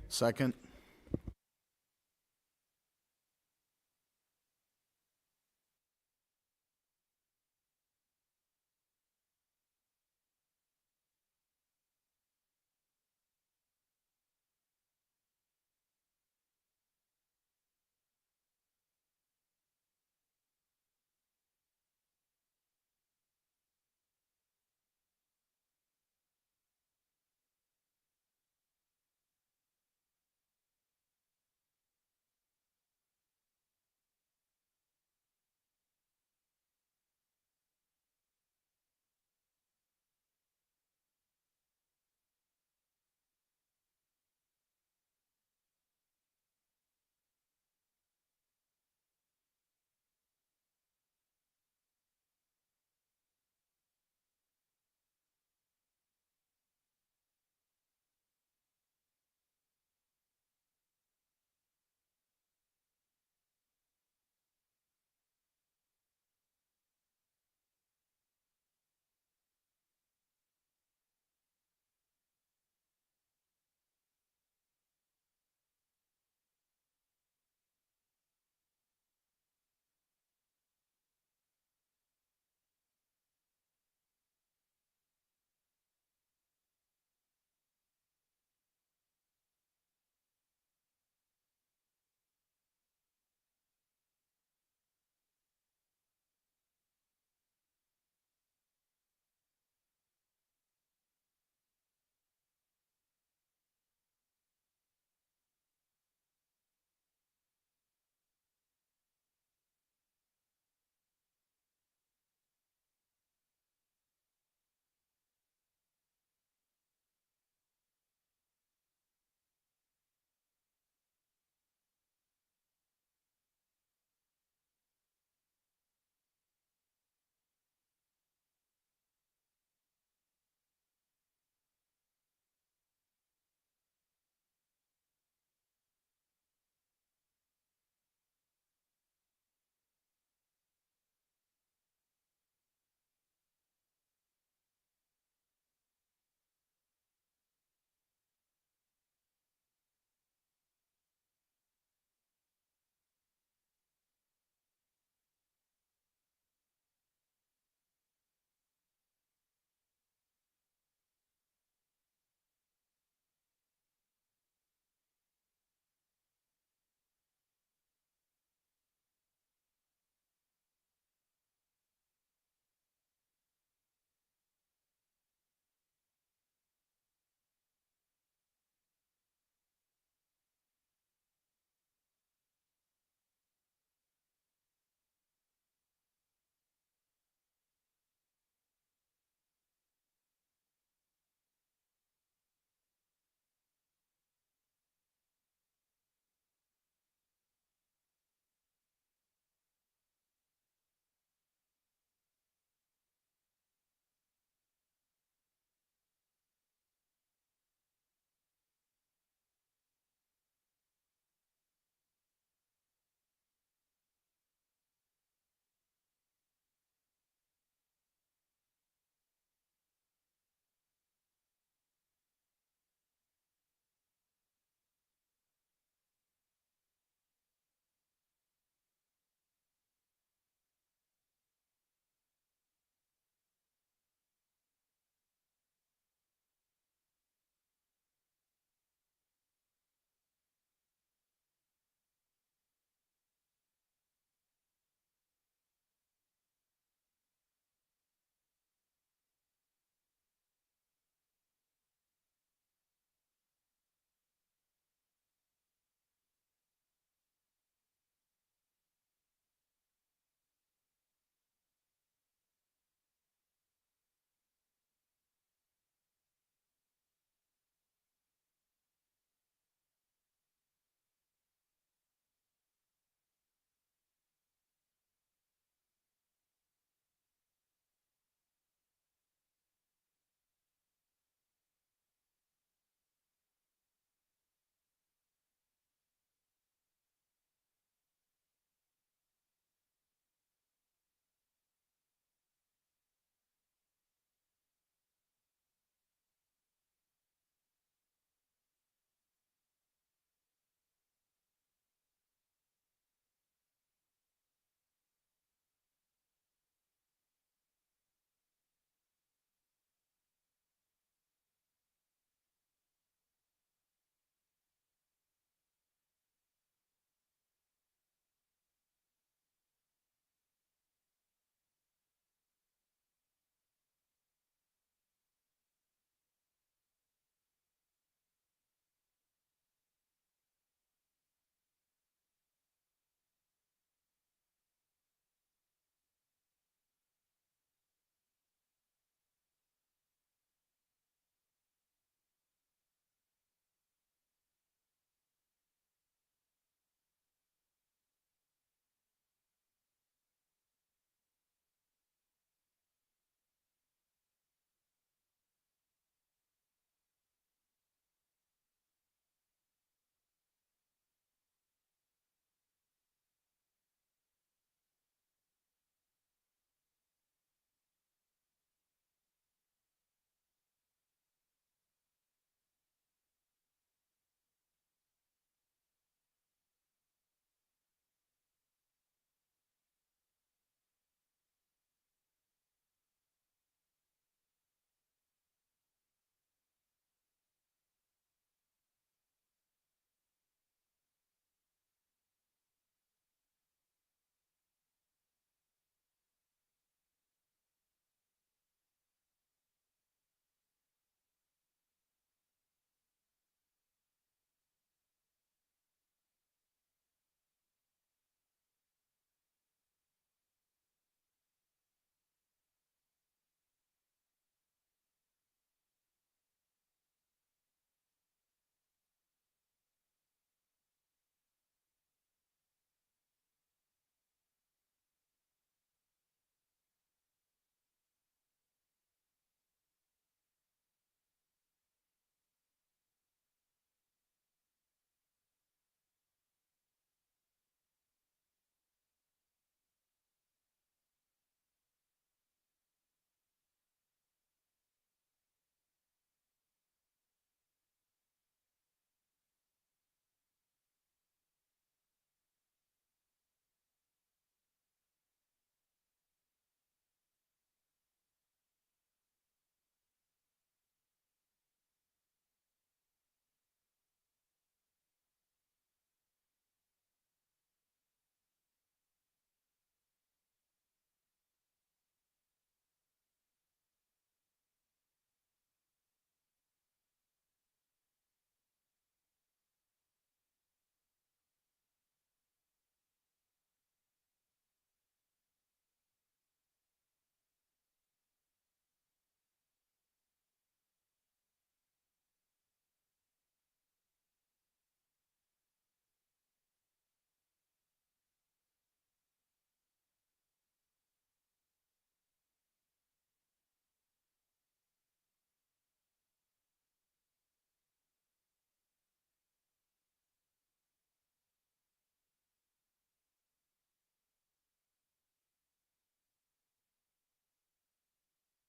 Second.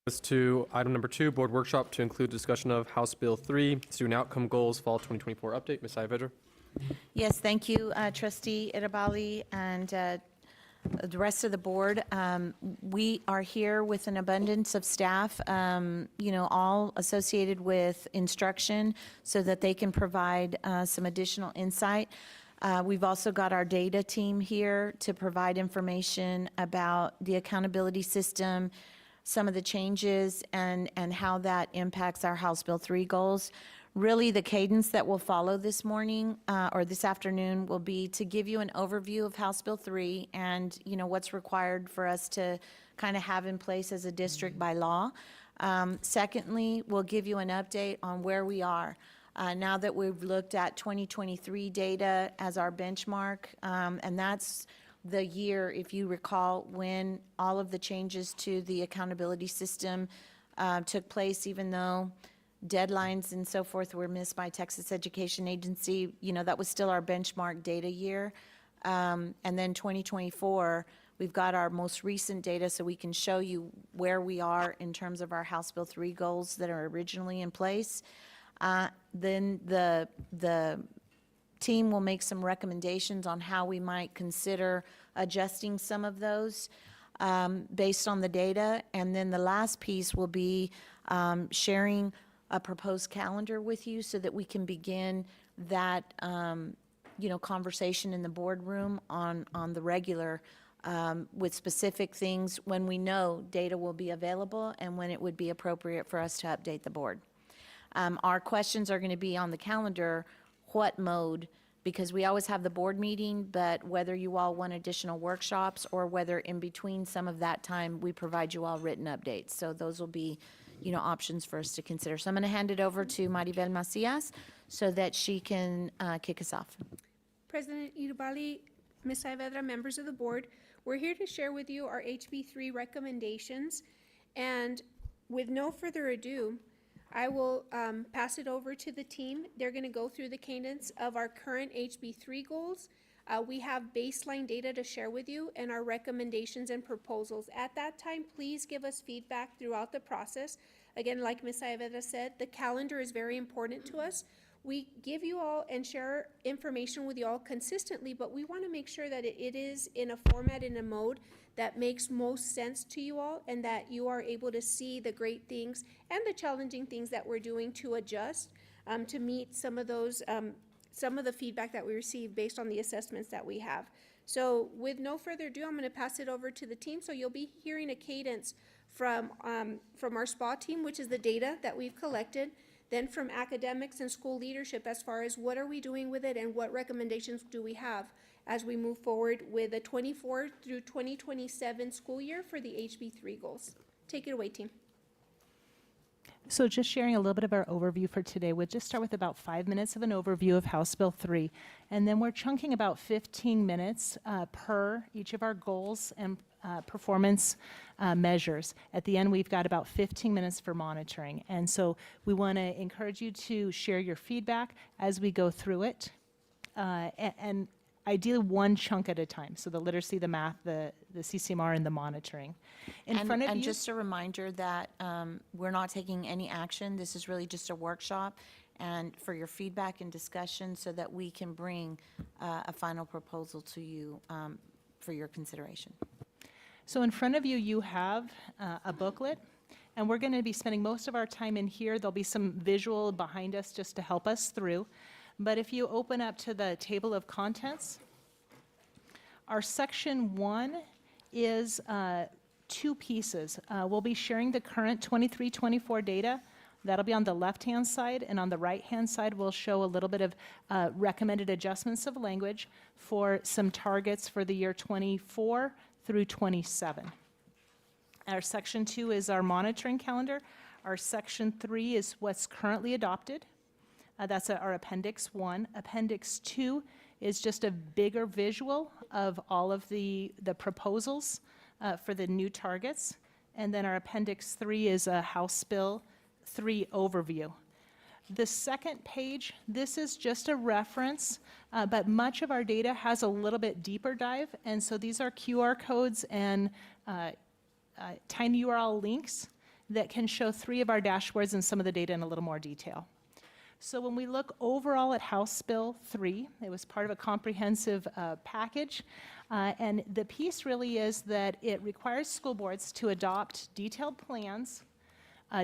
To item number 2, board workshop to include discussion of House Bill 3, student outcome goals, fall 2024 update. Ms. Saavedra. Yes, thank you, Trustee Irabali and the rest of the board. We are here with an abundance of staff, all associated with instruction so that they can provide some additional insight. We've also got our data team here to provide information about the accountability system, some of the changes and how that impacts our House Bill 3 goals. Really, the cadence that will follow this morning or this afternoon will be to give you an overview of House Bill 3 and, what's required for us to kind of have in place as a district by law. Secondly, we'll give you an update on where we are. Now that we've looked at 2023 data as our benchmark, and that's the year, if you recall, when all of the changes to the accountability system took place, even though deadlines and so forth were missed by Texas Education Agency, that was still our benchmark data year. And then 2024, we've got our most recent data so we can show you where we are in terms of our House Bill 3 goals that are originally in place. Then the team will make some recommendations on how we might consider adjusting some of those based on the data. And then the last piece will be sharing a proposed calendar with you so that we can begin that conversation in the boardroom on the regular with specific things when we know data will be available and when it would be appropriate for us to update the board. Our questions are going to be on the calendar, what mode, because we always have the board meeting, but whether you all want additional workshops or whether in between some of that time we provide you all written updates. So those will be, options for us to consider. So I'm going to hand it over to Maribel Macias so that she can kick us off. President Irabali, Ms. Saavedra, members of the board, we're here to share with you our HB3 recommendations. And with no further ado, I will pass it over to the team. They're going to go through the cadence of our current HB3 goals. We have baseline data to share with you and our recommendations and proposals. At that time, please give us feedback throughout the process. Again, like Ms. Saavedra said, the calendar is very important to us. We give you all and share information with you all consistently, but we want to make sure that it is in a format, in a mode that makes most sense to you all and that you are able to see the great things and the challenging things that we're doing to adjust to meet some of those, some of the feedback that we receive based on the assessments that we have. So with no further ado, I'm going to pass it over to the team. So you'll be hearing a cadence from our SPA team, which is the data that we've collected, then from academics and school leadership as far as what are we doing with it and what recommendations do we have as we move forward with the 24 through 2027 school year for the HB3 goals. Take it away, team. So just sharing a little bit of our overview for today. We'll just start with about 5 minutes of an overview of House Bill 3. And then we're chunking about 15 minutes per each of our goals and performance measures. At the end, we've got about 15 minutes for monitoring. And so we want to encourage you to share your feedback as we go through it. And ideally one chunk at a time. So the literacy, the math, the CCMR, and the monitoring. And just a reminder that we're not taking any action. This is really just a workshop and for your feedback and discussion so that we can bring a final proposal to you for your consideration. So in front of you, you have a booklet, and we're going to be spending most of our time in here. There'll be some visual behind us just to help us through. But if you open up to the table of contents, our section 1 is 2 pieces. We'll be sharing the current 23-24 data. That'll be on the left-hand side, and on the right-hand side, we'll show a little bit of recommended adjustments of language for some targets for the year 24 through 27. Our section 2 is our monitoring calendar. Our section 3 is what's currently adopted. That's our Appendix 1. Appendix 2 is just a bigger visual of all of the proposals for the new targets. And then our Appendix 3 is a House Bill 3 overview. The second page, this is just a reference, but much of our data has a little bit deeper dive. And so these are QR codes and tiny URL links that can show 3 of our dashboards and some of the data in a little more detail. So when we look overall at House Bill 3, it was part of a comprehensive package, and the piece really is that it requires school boards to adopt detailed plans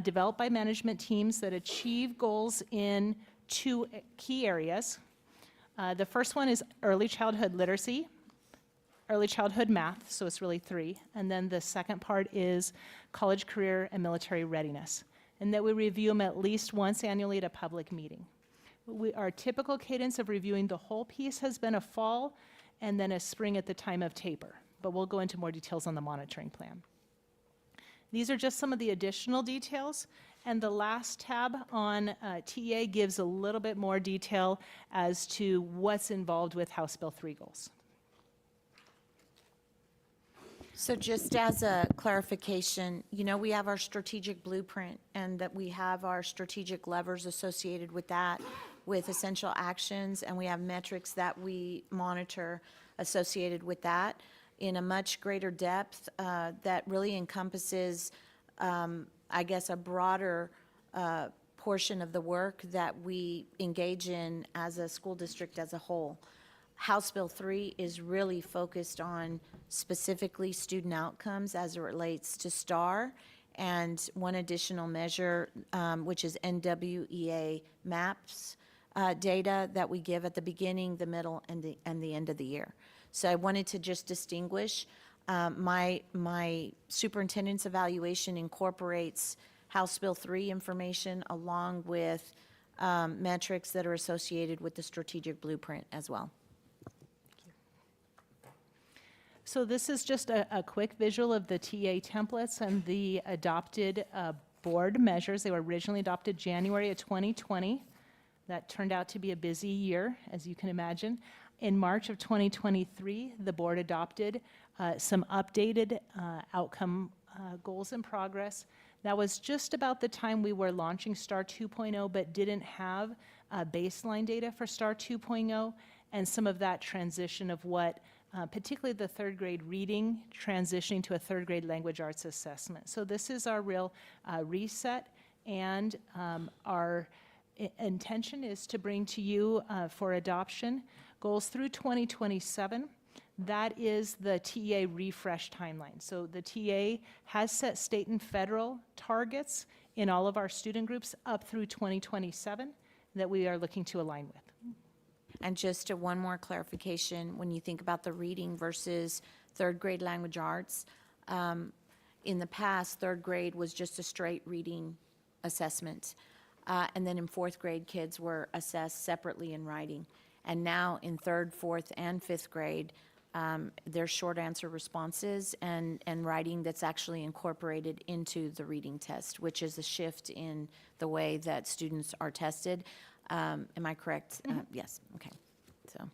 developed by management teams that achieve goals in 2 key areas. The first one is early childhood literacy, early childhood math, so it's really 3, and then the second part is college, career, and military readiness, and that we review them at least once annually at a public meeting. Our typical cadence of reviewing the whole piece has been a fall and then a spring at the time of taper, but we'll go into more details on the monitoring plan. These are just some of the additional details, and the last tab on TA gives a little bit more detail as to what's involved with House Bill 3 goals. So just as a clarification, you know, we have our strategic blueprint and that we have our strategic levers associated with that, with essential actions, and we have metrics that we monitor associated with that in a much greater depth that really encompasses, I guess, a broader portion of the work that we engage in as a school district as a whole. House Bill 3 is really focused on specifically student outcomes as it relates to STAR, and one additional measure, which is NWEA MAPS data that we give at the beginning, the middle, and the end of the year. So I wanted to just distinguish. My superintendent's evaluation incorporates House Bill 3 information along with metrics that are associated with the strategic blueprint as well. So this is just a quick visual of the TA templates and the adopted board measures. They were originally adopted January of 2020. That turned out to be a busy year, as you can imagine. In March of 2023, the board adopted some updated outcome goals in progress. That was just about the time we were launching STAR 2.0, but didn't have baseline data for STAR 2.0, and some of that transition of what particularly the 3rd grade reading, transitioning to a 3rd grade language arts assessment. So this is our real reset, and our intention is to bring to you for adoption goals through 2027. That is the TA refresh timeline. So the TA has set state and federal targets in all of our student groups up through 2027 that we are looking to align with. And just one more clarification, when you think about the reading versus 3rd grade language arts, in the past, 3rd grade was just a straight reading assessment. And then in 4th grade, kids were assessed separately in writing. And now in 3rd, 4th, and 5th grade, there's short answer responses and writing that's actually incorporated into the reading test, which is a shift in the way that students are tested. Am I correct? Yes, okay, so.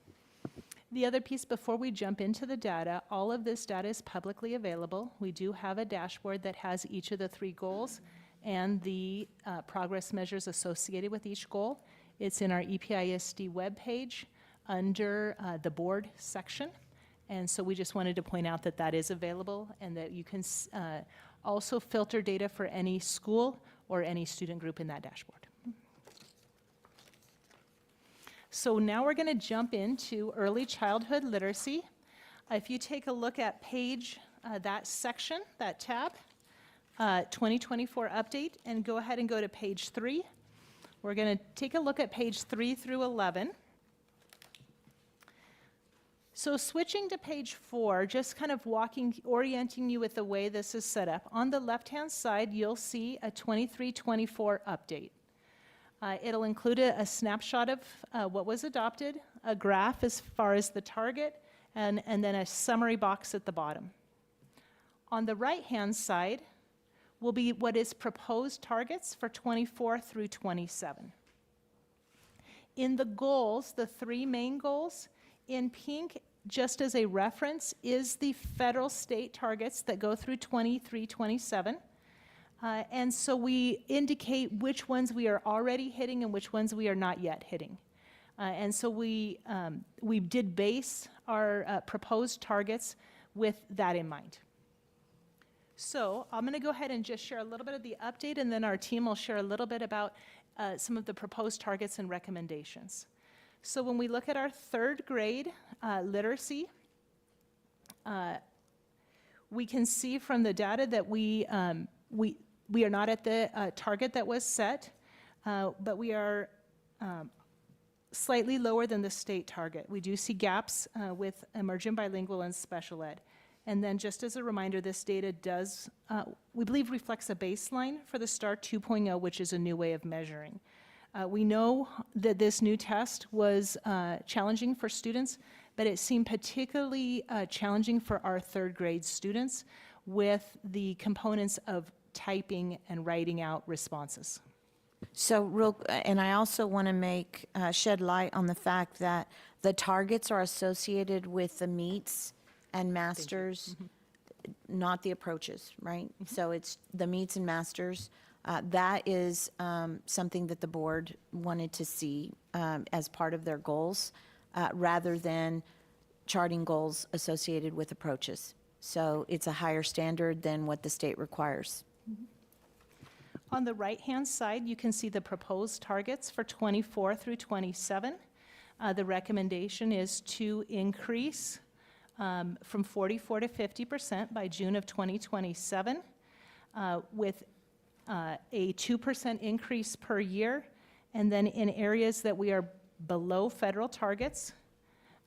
The other piece, before we jump into the data, all of this data is publicly available. We do have a dashboard that has each of the 3 goals and the progress measures associated with each goal. It's in our EPISD webpage under the board section. And so we just wanted to point out that that is available and that you can also filter data for any school or any student group in that dashboard. So now we're going to jump into early childhood literacy. If you take a look at page, that section, that tab, 2024 update, and go ahead and go to page 3. We're going to take a look at page 3 through 11. So switching to page 4, just kind of orienting you with the way this is set up. On the left-hand side, you'll see a 23-24 update. It'll include a snapshot of what was adopted, a graph as far as the target, and then a summary box at the bottom. On the right-hand side will be what is proposed targets for 24 through 27. In the goals, the 3 main goals, in pink, just as a reference, is the federal state targets that go through 23-27. And so we indicate which ones we are already hitting and which ones we are not yet hitting. And so we did base our proposed targets with that in mind. So I'm going to go ahead and just share a little bit of the update, and then our team will share a little bit about some of the proposed targets and recommendations. So when we look at our third grade literacy, we can see from the data that we are not at the target that was set, but we are slightly lower than the state target. We do see gaps with emergent bilingual and special ed. And then just as a reminder, this data does, we believe, reflects a baseline for the STAR 2.0, which is a new way of measuring. We know that this new test was challenging for students, but it seemed particularly challenging for our third grade students with the components of typing and writing out responses. So and I also want to shed light on the fact that the targets are associated with the meets and masters, not the approaches, right? So it's the meets and masters. That is something that the board wanted to see as part of their goals, rather than charting goals associated with approaches. So it's a higher standard than what the state requires. On the right-hand side, you can see the proposed targets for 24 through 27. The recommendation is to increase from 44 to 50% by June of 2027, with a 2% increase per year. And then in areas that we are below federal targets,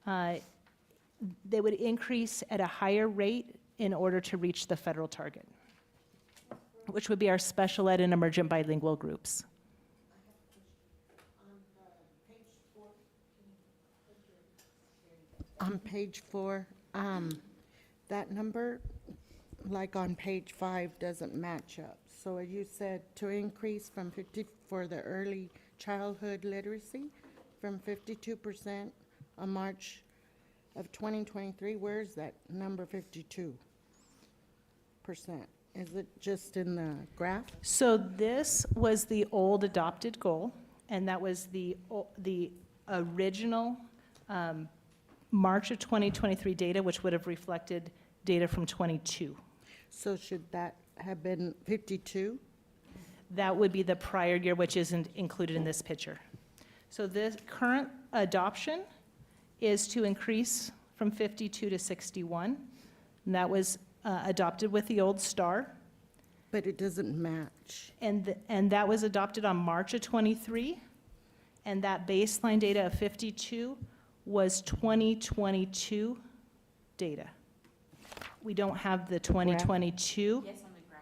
they would increase at a higher rate in order to reach the federal target, which would be our special ed and emergent bilingual groups. On page 4, that number, like on page 5, doesn't match up. So you said to increase from 50 for the early childhood literacy from 52% on March of 2023. Where's that number 52%? Is it just in the graph? So this was the old adopted goal, and that was the original March of 2023 data, which would have reflected data from 22. So should that have been 52? That would be the prior year, which isn't included in this picture. So the current adoption is to increase from 52 to 61, and that was adopted with the old STAR. But it doesn't match. And that was adopted on March of 23, and that baseline data of 52 was 2022 data. We don't have the 2022. Yes, on the graph.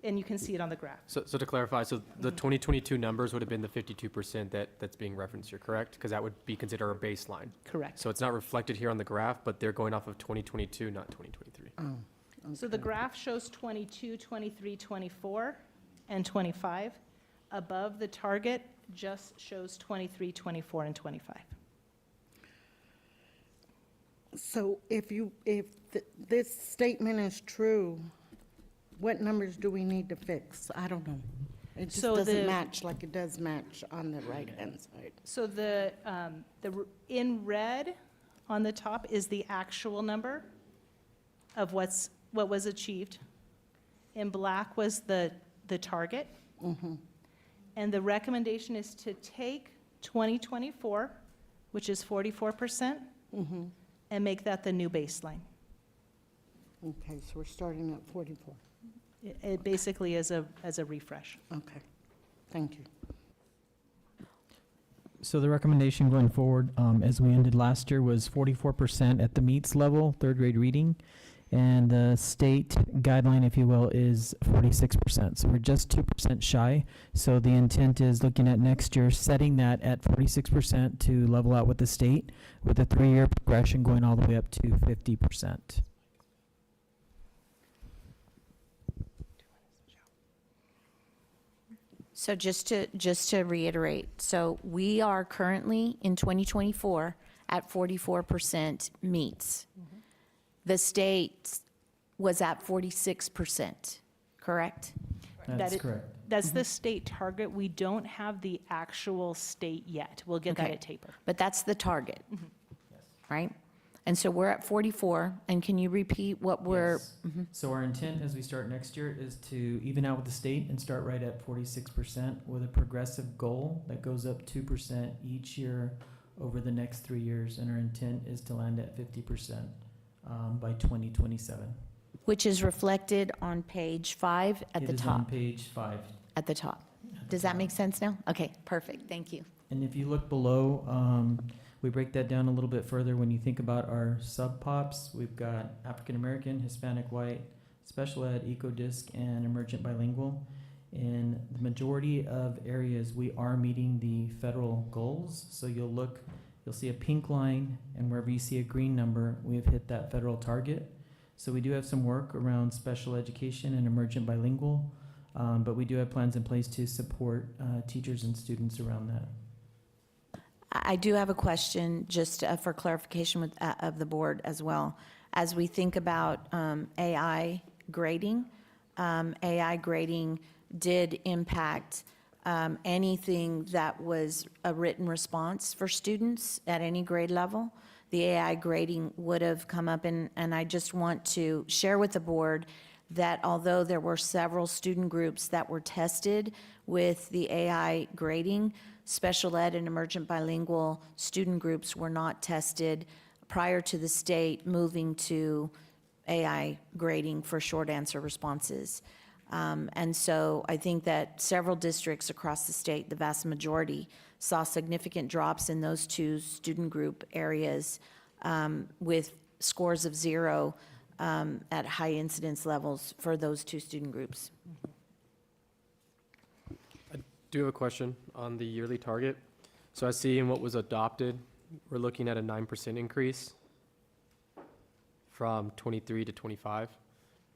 And you can see it on the graph. So to clarify, so the 2022 numbers would have been the 52% that's being referenced here, correct? Because that would be considered a baseline. Correct. So it's not reflected here on the graph, but they're going off of 2022, not 2023. Oh, So the graph shows 22, 23, 24, and 25. Above the target just shows 23, 24, and 25. So if this statement is true, what numbers do we need to fix? I don't know. It just So doesn't the- match like it does match on the right-hand side. So in red on the top is the actual number of what was achieved. In black was the target. And the recommendation is to take 2024, which is 44%, and make that the new baseline. Okay, so we're starting at 44. It basically is as a refresh. Okay, thank you. So the recommendation going forward, as we ended last year, was 44% at the meets level, third grade reading. And the state guideline, if you will, is 46%. So we're just 2% shy. So the intent is looking at next year, setting that at 46% to level out with the state, with a 3-year progression going all the way up to 50%. So just to reiterate, so we are currently in 2024 at 44% meets. The state was at 46%, correct? That's correct. That's the state target. We don't have the actual state yet. We'll get that Okay. at taper. But that's the target, right? And so we're at 44, and can you repeat what we're? Yes. So our intent as we start next year is to even out with the state and start right at 46% with a progressive goal that goes up 2% each year over the next 3 years. And our intent is to land at 50% by 2027. Which is reflected on page 5 at the It is on top, page 5. at the top. at the Does that top. make sense now? Okay, perfect, thank you. And if you look below, we break that down a little bit further. When you think about our sub-pops, we've got African American, Hispanic, White, Special Ed, Eco-Disc, and Emergent Bilingual. In the majority of areas, we are meeting the federal goals. So you'll see a pink line, and wherever you see a green number, we have hit that federal target. So we do have some work around special education and emergent bilingual, but we do have plans in place to support teachers and students around that. I do have a question, just for clarification of the board as well. As we think about AI grading did impact anything that was a written response for students at any grade level. The AI grading would have come up, and I just want to share with the board that although there were several student groups that were tested with the AI grading, special ed and emergent bilingual student groups were not tested prior to the state moving to AI grading for short answer responses. And so I think that several districts across the state, the vast majority, saw significant drops in those two student group areas with scores of 0 at high incidence levels for those two student groups. Do have a question on the yearly target. So I see in what was adopted, we're looking at a 9% increase from 23 to 25.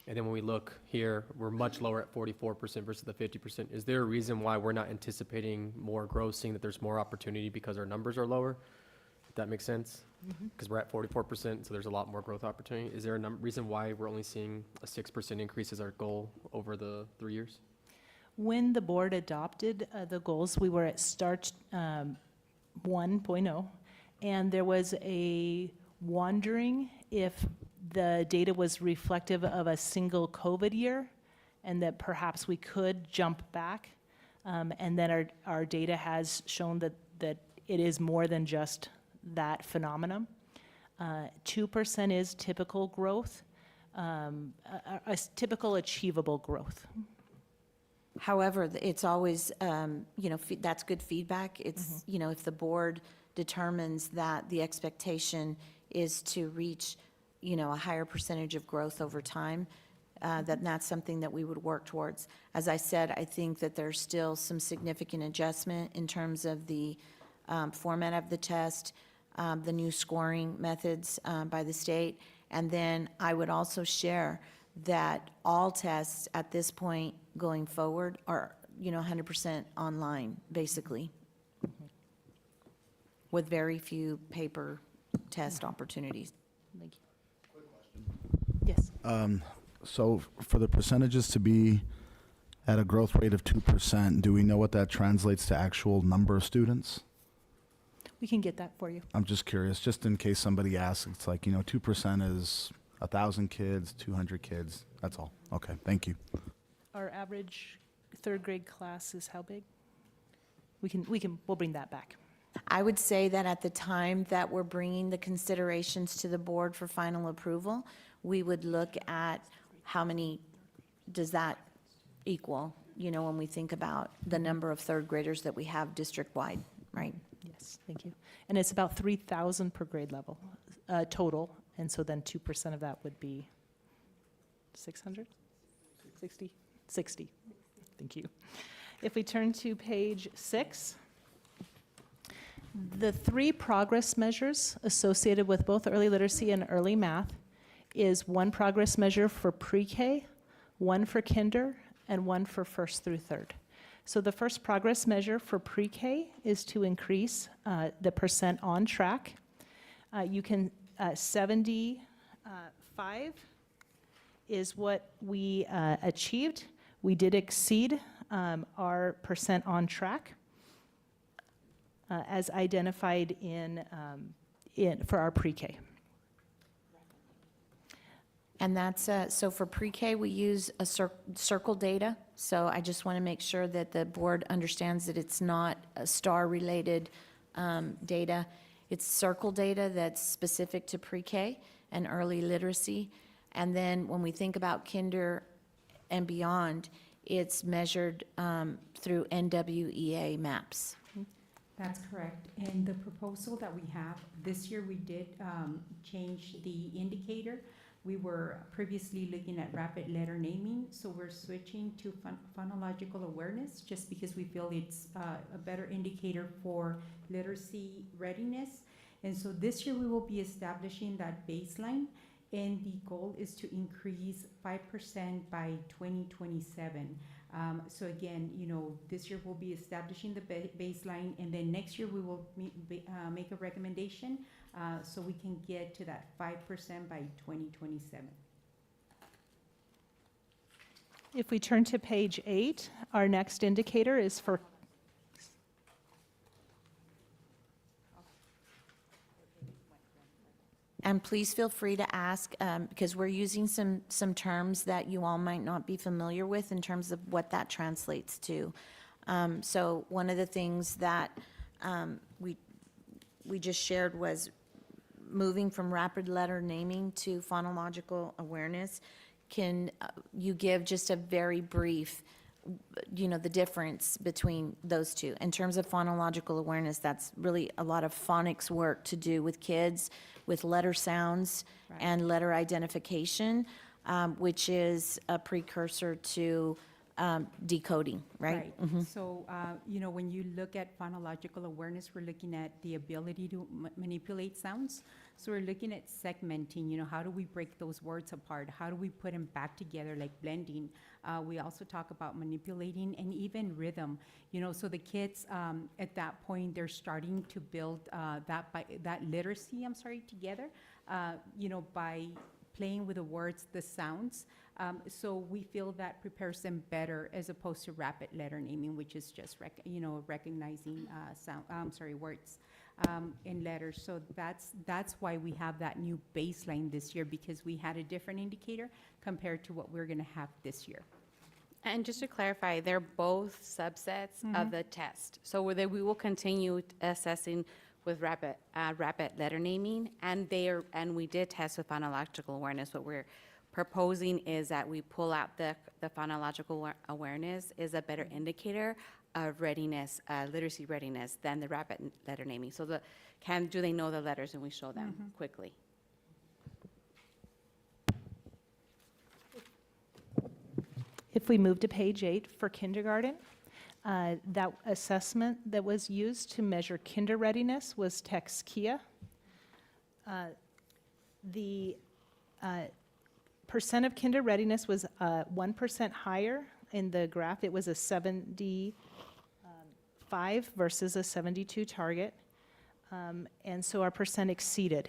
And then when we look here, we're much lower at 44% versus the 50%. Is there a reason why we're not anticipating more growth, seeing that there's more opportunity because our numbers are lower? If that makes sense? Because we're at 44%, so there's a lot more growth opportunity. Is there a reason why we're only seeing a 6% increase as our goal over the 3 years? When the board adopted the goals, we were at START 1.0, and there was a wondering if the data was reflective of a single COVID year, and that perhaps we could jump back. And then our data has shown that it is more than just that phenomenon. 2% is typical growth, a typical achievable growth. However, it's always, that's good feedback. It's, if the board determines that the expectation is to reach, a higher percentage of growth over time, that's something that we would work towards. As I said, I think that there's still some significant adjustment in terms of the format of the test, the new scoring methods by the state. And then I would also share that all tests at this point going forward are, 100% online, basically, with very few paper test opportunities. Thank you. Yes. So for the percentages to be at a growth rate of 2%, do we know what that translates to actual number of students? We can get that for you. I'm just curious, just in case somebody asks, it's like, 2% is 1,000 kids, 200 kids, that's all. Okay, thank you. Our average third grade class is how big? We'll bring that back. I would say that at the time that we're bringing the considerations to the board for final approval, we would look at how many does that equal, when we think about the number of third graders that we have district-wide, right? Yes, thank you. And it's about 3,000 per grade level total, and so then 2% of that would be 600? 60? Thank you. If we turn to page 6, the 3 progress measures associated with both early literacy and early math is 1 progress measure for pre-K, 1 for kinder, and 1 for first through third. So the first progress measure for pre-K is to increase the percent on track. 75 is what we achieved. We did exceed our percent on track as identified for our pre-K. And that's, so for pre-K, we use a circle data. So I just want to make sure that the board understands that it's not a STAR-related data. It's circle data that's specific to pre-K and early literacy. And then when we think about kinder and beyond, it's measured through NWEA maps. That's correct. And the proposal that we have, this year we did change the indicator. We were previously looking at rapid letter naming, so we're switching to phonological awareness just because we feel it's a better indicator for literacy readiness. And so this year we will be establishing that baseline, and the goal is to increase 5% by 2027. So again, this year we'll be establishing the baseline, and then next year we will make a recommendation so we can get to that 5% by 2027. If we turn to page 8, our next indicator is for And please feel free to ask, because we're using some terms that you all might not be familiar with in terms of what that translates to. So one of the things that we just shared was moving from rapid letter naming to phonological awareness. Can you give just a very brief, the difference between those two? In terms of phonological awareness, that's really a lot of phonics work to do with kids, with letter sounds and letter identification, which is a precursor to decoding, right? So, when you look at phonological awareness, we're looking at the ability to manipulate sounds. So we're looking at segmenting, how do we break those words apart? How do we put them back together, like blending? We also talk about manipulating and even rhythm, so the kids at that point, they're starting to build that literacy, together, by playing with the words, the sounds. So we feel that prepares them better as opposed to rapid letter naming, which is just recognizing words and letters. So that's why we have that new baseline this year, because we had a different indicator compared to what we're going to have this year. And just to clarify, they're both subsets of the test. So we will continue assessing with rapid letter naming, and we did test with phonological awareness. What we're proposing is that we pull out the phonological awareness is a better indicator of readiness, literacy readiness, than the rapid letter naming. So do they know the letters, and we show them quickly. If we move to page 8 for kindergarten, that assessment that was used to measure kinder readiness was TextKia. The percent of kinder readiness was 1% higher in the graph. It was a 75 versus a 72 target, and so our percent exceeded.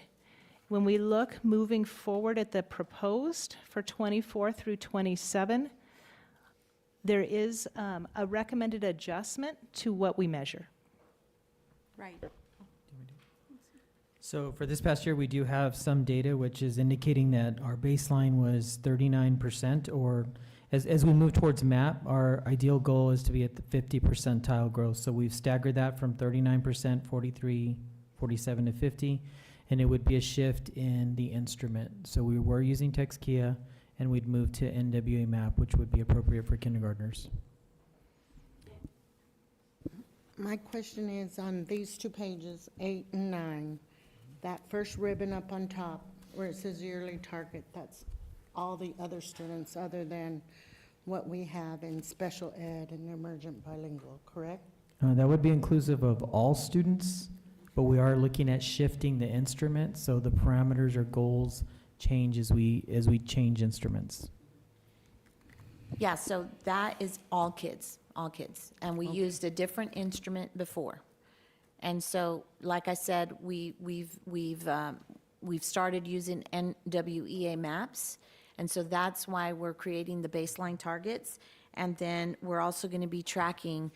When we look moving forward at the proposed for 24 through 27, there is a recommended adjustment to what we measure. Right. So for this past year, we do have some data which is indicating that our baseline was 39%, or as we move towards MAP, our ideal goal is to be at the 50 percentile growth. So we've staggered that from 39%, 43, 47 to 50, and it would be a shift in the instrument. So we were using TextKia, and we'd move to NWA MAP, which would be appropriate for kindergartners. My question is on these two pages, 8 and 9, that first ribbon up on top where it says yearly target, that's all the other students other than what we have in special ed and emergent bilingual, correct? That would be inclusive of all students, but we are looking at shifting the instrument, so the parameters or goals change as we change instruments. Yeah, so that is all kids. And we used a different instrument before. And so, like I said, we've started using NWEA maps. And so that's why we're creating the baseline targets. And then we're also going to be tracking,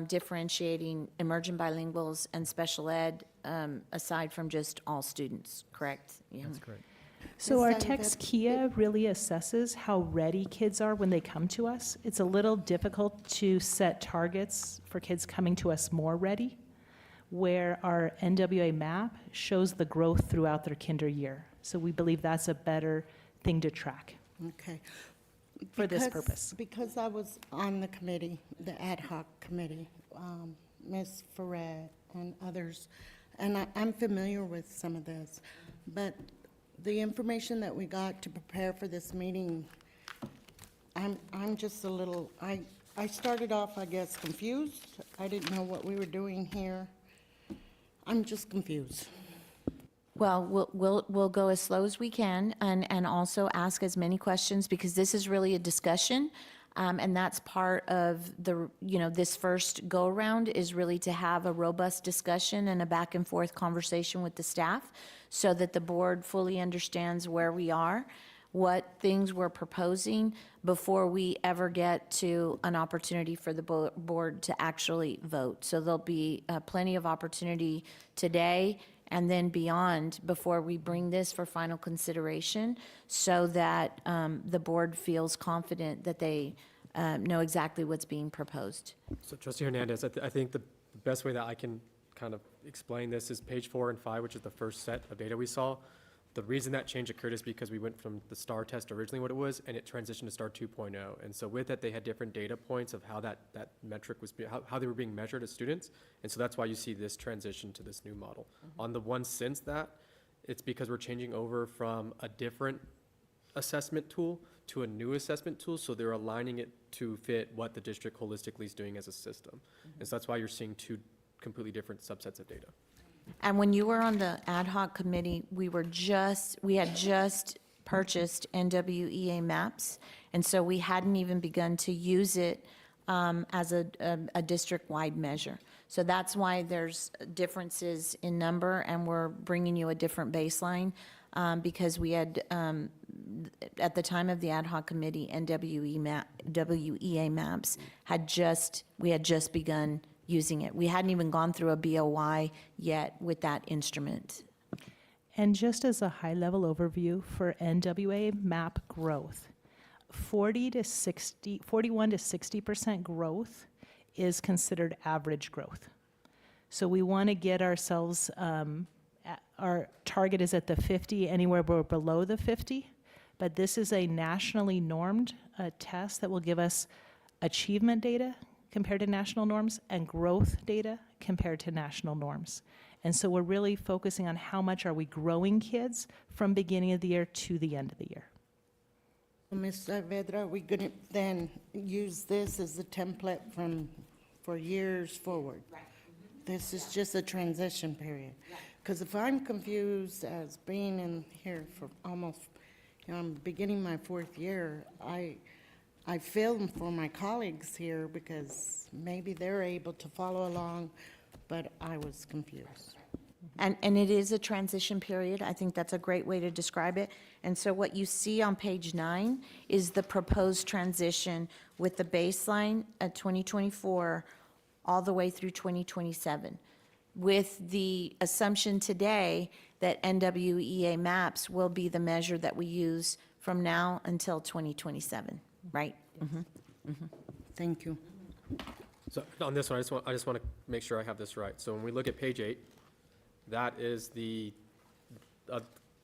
differentiating emergent bilinguals and special ed, aside from just all students, correct? Yeah. That's correct. So our Ms. text Saavedra, Kia really assesses how ready kids are when they come to us. It's a little difficult to set targets for kids coming to us more ready, where our NWA map shows the growth throughout their kinder year. So we believe that's a better thing to track Okay. for this Because- purpose. Because I was on the committee, the ad hoc committee, Ms. Ferret and others, and I'm familiar with some of this, but the information that we got to prepare for this meeting, I'm just a little, I started off, I guess, confused. I didn't know what we were doing here. I'm just confused. Well, we'll go as slow as we can and also ask as many questions because this is really a discussion. And that's part of the, this first go-around is really to have a robust discussion and a back-and-forth conversation with the staff so that the board fully understands where we are, what things we're proposing before we ever get to an opportunity for the board to actually vote. So there'll be plenty of opportunity today and then beyond before we bring this for final consideration so that the board feels confident that they know exactly what's being proposed. So Trustee Hernandez, I think the best way that I can kind of explain this is page 4 and 5, which is the first set of data we saw. The reason that change occurred is because we went from the STAR test originally what it was, and it transitioned to STAR 2.0. And so with that, they had different data points of how that metric was, how they were being measured as students. And so that's why you see this transition to this new model. On the one since that, it's because we're changing over from a different assessment tool to a new assessment tool, so they're aligning it to fit what the district holistically is doing as a system. And so that's why you're seeing two completely different subsets of data. And when you were on the ad hoc committee, we had just purchased NWEA maps, and so we hadn't even begun to use it as a district-wide measure. So that's why there's differences in number, and we're bringing you a different baseline, because we had, at the time of the ad hoc committee, WEA maps we had just begun using it. We hadn't even gone through a BOI yet with that instrument. And just as a high-level overview for NWA map growth, 41 to 60% growth is considered average growth. So we want to get ourselves, our target is at the 50, anywhere we're below the 50, but this is a nationally normed test that will give us achievement data compared to national norms and growth data compared to national norms. And so we're really focusing on how much are we growing kids from beginning of the year to the end of the year. Ms. Saavedra, are we going to then use this as a template for years forward? Right. This is just a transition period. Because if I'm confused as being in here for almost, I'm beginning my 4th year, I feel for my colleagues here because maybe they're able to follow along, but I was confused. And it is a transition period. I think that's a great way to describe it. And so what you see on page 9 is the proposed transition with the baseline at 2024 all the way through 2027, with the assumption today that NWEA maps will be the measure that we use from now until 2027, right? Thank you. So on this one, I just want to make sure I have this right. So when we look at page 8, that is the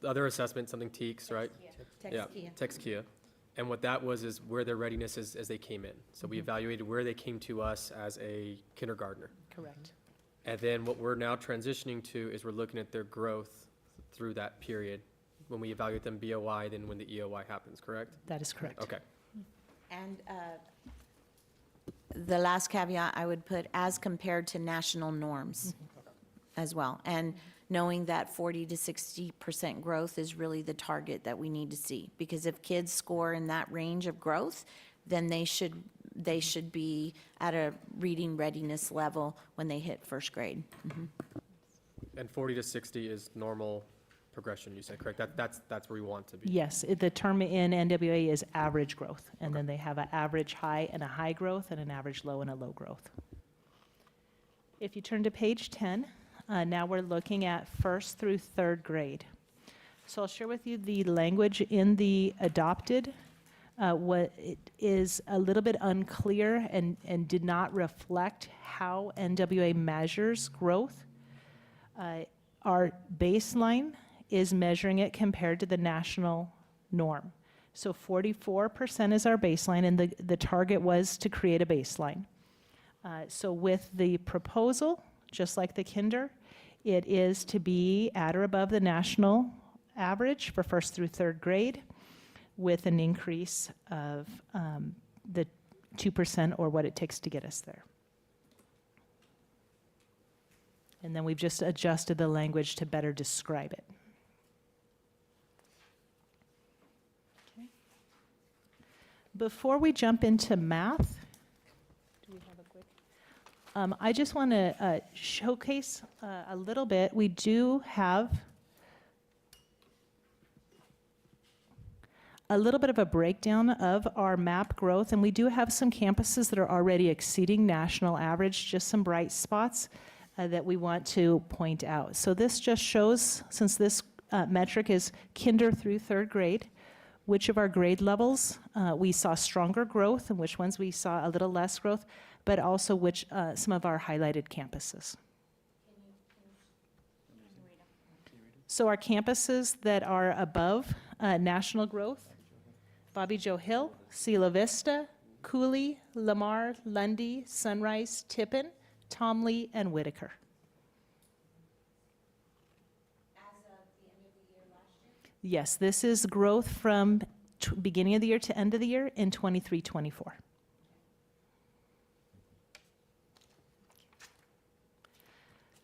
other assessment, something TEKS, right? Yeah, Text Kia. And what that was is where their readiness is as they came in. So we evaluated where they came to us as a kindergartner. Correct. And then what we're now transitioning to is we're looking at their growth through that period. When we evaluate them BOI, then when the EOI happens, correct? That is correct. Okay. And the last caveat I would put, as compared to national norms as well. And knowing that 40 to 60% growth is really the target that we need to see. Because if kids score in that range of growth, then they should be at a reading readiness level when they hit 1st grade. And 40 to 60 is normal progression, you said, correct? That's where we want to be. Yes, the term in NWA is average growth, and then they have an average high and a high growth and an average low and a low growth. If you turn to page 10, now we're looking at 1st through 3rd grade. So I'll share with you the language in the adopted. What it is a little bit unclear and did not reflect how NWA measures growth. Our baseline is measuring it compared to the national norm. So 44% is our baseline, and the target was to create a baseline. So with the proposal, just like the kinder, it is to be at or above the national average for first through third grade, with an increase of the 2% or what it takes to get us there. And then we've just adjusted the language to better describe it. Okay. Before we jump into math, do we have a quick? I just want to showcase a little bit. We do have a little bit of a breakdown of our MAP growth, and we do have some campuses that are already exceeding national average, just some bright spots that we want to point out. So this just shows, since this metric is kinder through third grade, which of our grade levels we saw stronger growth and which ones we saw a little less growth, but also which some of our highlighted campuses. So our campuses that are above national growth: Bobby Joe Hill, Cielo Vista, Cooley, Lamar, Lundy, Sunrise, Tippin, Tomley, and Whitaker. As of the end of the year last year? Yes, this is growth from beginning of the year to end of the year in 23-24.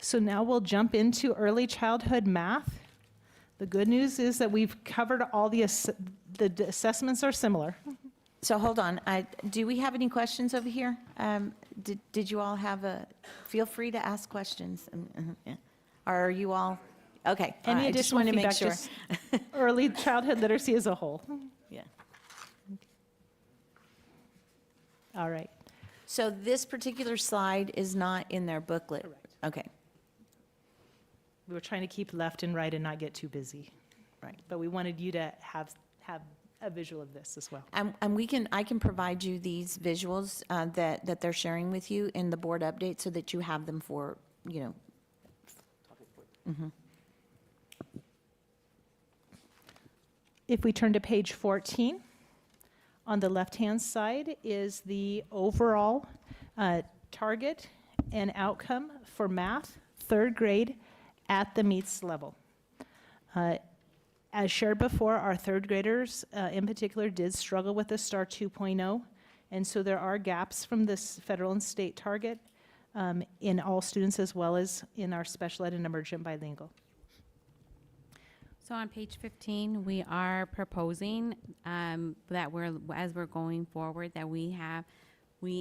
So now we'll jump into early childhood math. The good news is that we've covered all the assessments are similar. So hold on, do we have any questions over here? Did you all have feel free to ask questions. Yeah. Are you all, okay. Any I just additional wanted to make feedback, sure. just early childhood literacy as a whole. Yeah. All right. So this particular slide is not in their booklet? Correct. Okay, We were trying to keep left and right and not get too busy. right. But we wanted you to have a visual of this as well. And I can provide you these visuals that they're sharing with you in the board update so that you have them for, If we turn to page 14, on the left-hand side is the overall target and outcome for math, third grade, at the meets level. As shared before, our third graders in particular did struggle with the STAR 2.0, and so there are gaps from this federal and state target in all students as well as in our special ed and emergent bilingual. So on page 15, we are proposing that as we're going forward, that we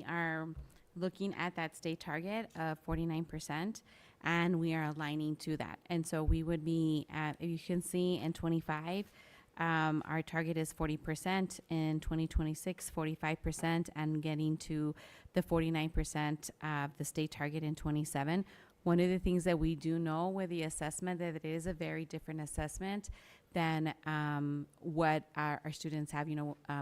are looking at that state target of 49%, and we are aligning to that. And so we would be, if you can see in 25, our target is 40%, in 2026, 45%, and getting to the 49% of the state target in 27. One of the things that we do know with the assessment, that it is a very different assessment than what our students have,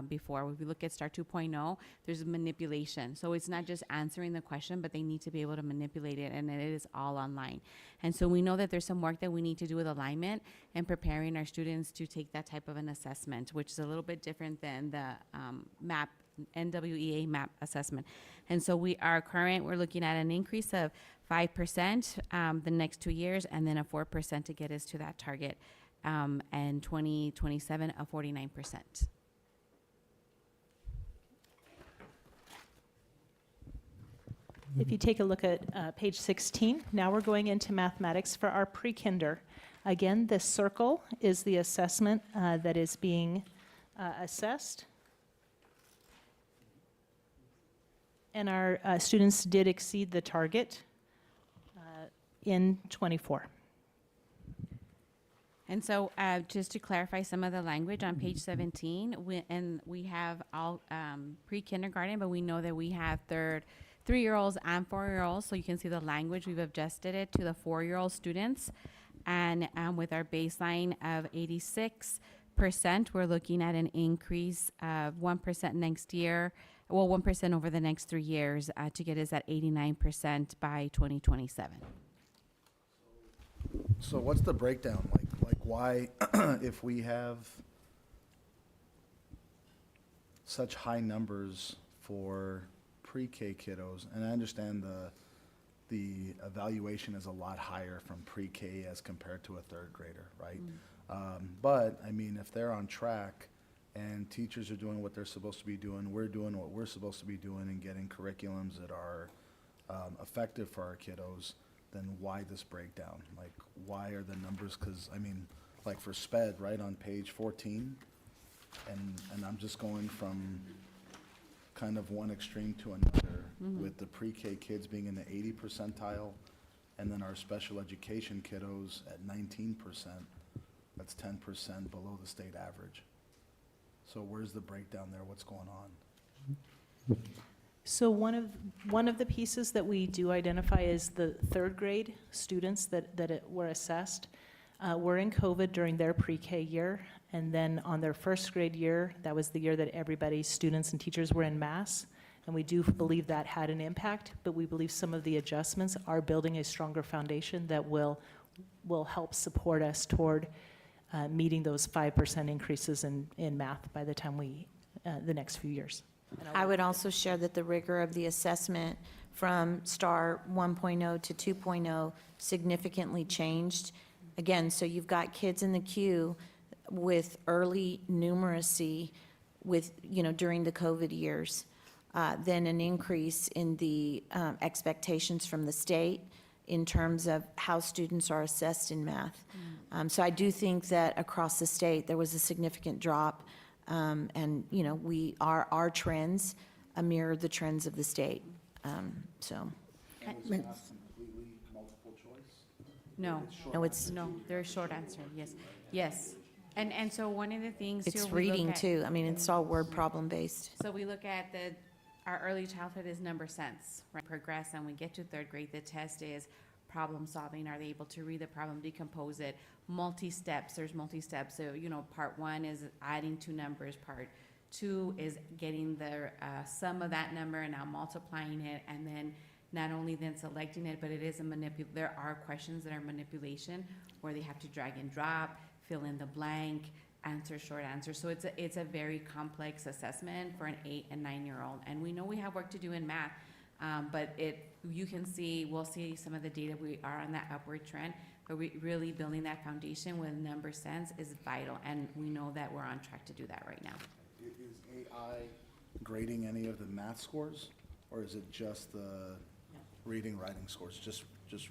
before. When we look at STAR 2.0, there's manipulation. So it's not just answering the question, but they need to be able to manipulate it, and it is all online. And so we know that there's some work that we need to do with alignment and preparing our students to take that type of an assessment, which is a little bit different than the MAP, NWEA MAP assessment. And so we're looking at an increase of 5% the next 2 years, and then a 4% to get us to that target, and 2027, a 49%. If you take a look at page 16, now we're going into mathematics for our pre-kinder. Again, this circle is the assessment that is being assessed. And our students did exceed the target in 24. And so just to clarify some of the language on page 17, we have all pre-kindergarten, but we know that we have 3-year-olds and 4-year-olds. So you can see the language, we've adjusted it to the 4-year-old students. And with our baseline of 86%, we're looking at an increase of 1% next year, well, 1% over the next 3 years to get us at 89% by 2027. So what's the breakdown? Like why, if we have such high numbers for pre-K kiddos, and I understand the evaluation is a lot higher from pre-K as compared to a third grader, right? But, I mean, if they're on track and teachers are doing what they're supposed to be doing, we're doing what we're supposed to be doing and getting curriculums that are effective for our kiddos, then why this breakdown? Like, why are the numbers, because, I mean, like for SPED, right, on page 14, and I'm just going from kind of one extreme to another, with the pre-K kids being in the 80 percentile, and then our special education kiddos at 19%. That's 10% below the state average. So where's the breakdown there? What's going on? So one of the pieces that we do identify is the third grade students that were assessed were in COVID during their pre-K year, and then on their first grade year, that was the year that everybody, students and teachers, were in mass, and we do believe that had an impact, but we believe some of the adjustments are building a stronger foundation that will help support us toward meeting those 5% increases in math by the time the next few years. I would also share that the rigor of the assessment from STAR 1.0 to 2.0 significantly changed. Again, so you've got kids in the queue with early numeracy during the COVID years, then an increase in the expectations from the state in terms of how students are assessed in math. So I do think that across the state, there was a significant drop. And, our trends mirror the trends of the state. So, Completely multiple choice? No, no, there's a short answer, yes. Yes. And so one of the things too, it's we look reading at- too. I mean, it's all word problem based. So we look at our early childhood is number sense, right? Progress, and we get to third grade, the test is problem solving. Are they able to read the problem, decompose it? Multi-steps, there's multi-steps. So, part one is adding two numbers. Part two is getting the sum of that number and now multiplying it. And then not only then selecting it, but it is there are questions that are manipulation where they have to drag and drop, fill in the blank, answer short answer. So it's a very complex assessment for an 8 and 9-year-old. And we know we have work to do in math, but we'll see some of the data, we are on that upward trend, but really building that foundation with number sense is vital. And we know that we're on track to do that right now. Is AI grading any of the math scores, or is it just the reading, writing scores? Just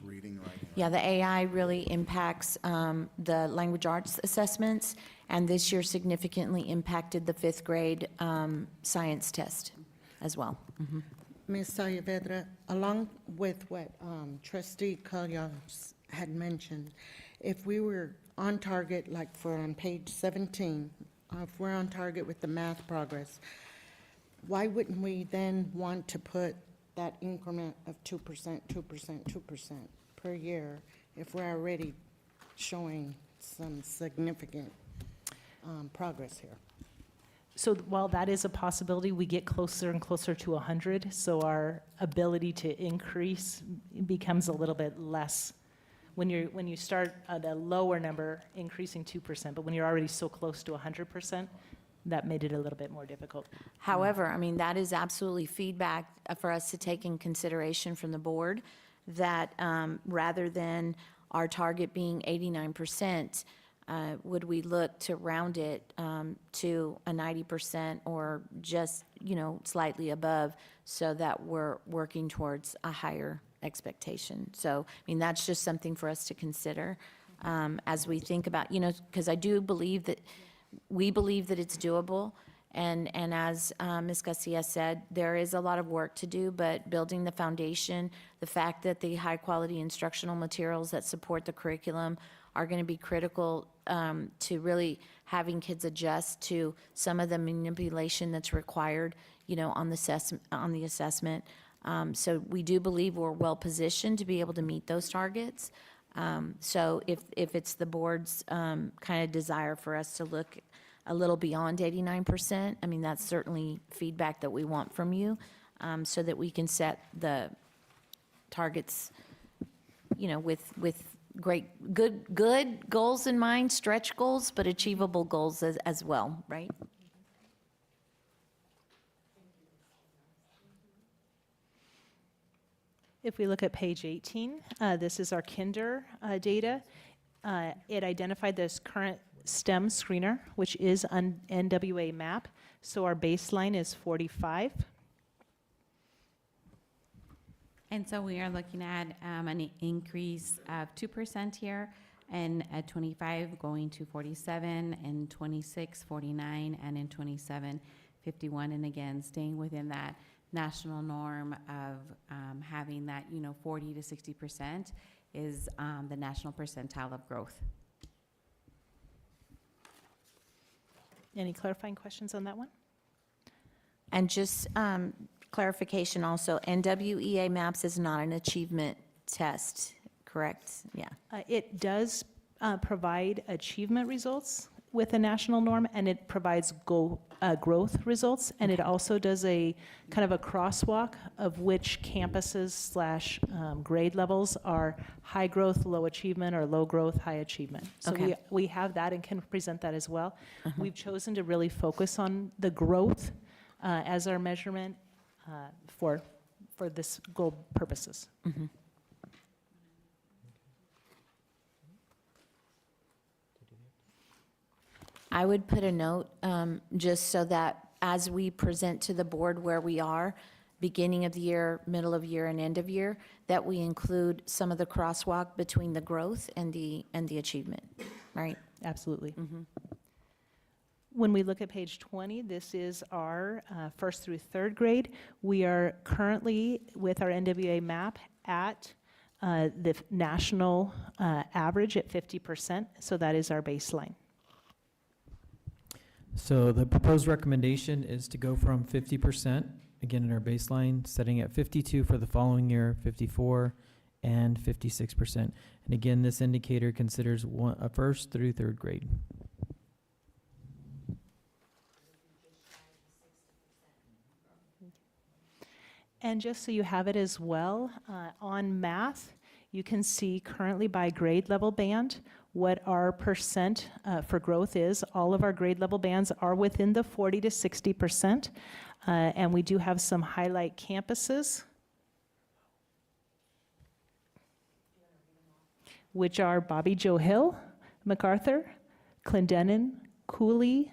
reading, writing? Yeah, the AI really impacts the language arts assessments, and this year significantly impacted the 5th grade science test as well. Ms. Saavedra, along with what Trustee Colliers had mentioned, if we were on target, like on page 17, if we're on target with the math progress, why wouldn't we then want to put that increment of 2%, 2%, 2% per year if we're already showing some significant progress here? So while that is a possibility, we get closer and closer to 100, so our ability to increase becomes a little bit less. When you start at a lower number, increasing 2%, but when you're already so close to 100%, that made it a little bit more difficult. However, I mean, that is absolutely feedback for us to take in consideration from the board, that rather than our target being 89%, would we look to round it to a 90% or just, slightly above, so that we're working towards a higher expectation? So, I mean, that's just something for us to consider as we think about, because I do believe that, we believe that it's doable. And as Ms. Garcia said, there is a lot of work to do, but building the foundation, the fact that the high-quality instructional materials that support the curriculum are going to be critical to really having kids adjust to some of the manipulation that's required, on the assessment. So we do believe we're well-positioned to be able to meet those targets. So if it's the board's kind of desire for us to look a little beyond 89%, I mean, that's certainly feedback that we want from you, so that we can set the targets, with good goals in mind, stretch goals, but achievable goals as well, right? If we look at page 18, this is our kinder data. It identified this current STEM screener, which is on NWA map. So our baseline is 45. And so we are looking at an increase of 2% here, and at 25 going to 47, and 26, 49, and in 27, 51. And again, staying within that national norm of having that, 40 to 60% is the national percentile of growth. Any clarifying questions on that one? And just clarification also, NWEA MAPS is not an achievement test, correct? Yeah. It does provide achievement results with a national norm, and it provides growth results, and it also does a kind of a crosswalk of which campuses / grade levels are high growth, low achievement, or low growth, high achievement. So Okay. we have that and can present that as well. We've chosen to really focus on the growth as our measurement for this goal purposes. I would put a note, just so that as we present to the board where we are, beginning of the year, middle of year, and end of year, that we include some of the crosswalk between the growth and the achievement, right? Absolutely. When we look at page 20, this is our first through third grade. We are currently, with our NWA map, at the national average at 50%, so that is our baseline. So the proposed recommendation is to go from 50%, again in our baseline, setting at 52 for the following year, 54, and 56%. And again, this indicator considers first through third grade. And just so you have it as well, on math, you can see currently by grade level band what our percent for growth is. All of our grade level bands are within the 40 to 60%, and we do have some highlight campuses, which are Bobby Joe Hill, MacArthur, Clendenin, Cooley,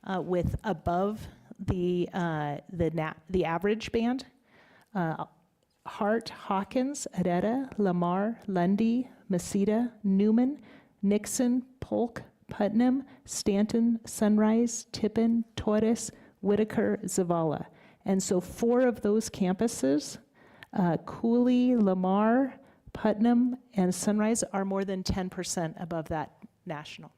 with above the average band. Hart, Hawkins, Areta, Lamar, Lundy, Mesita, Newman, Nixon, Polk, Putnam, Stanton, Sunrise, Tippin, Torres, Whitaker, Zavala. And so 4 of those campuses, Cooley, Lamar, Putnam, and Sunrise, are more than 10% above that national.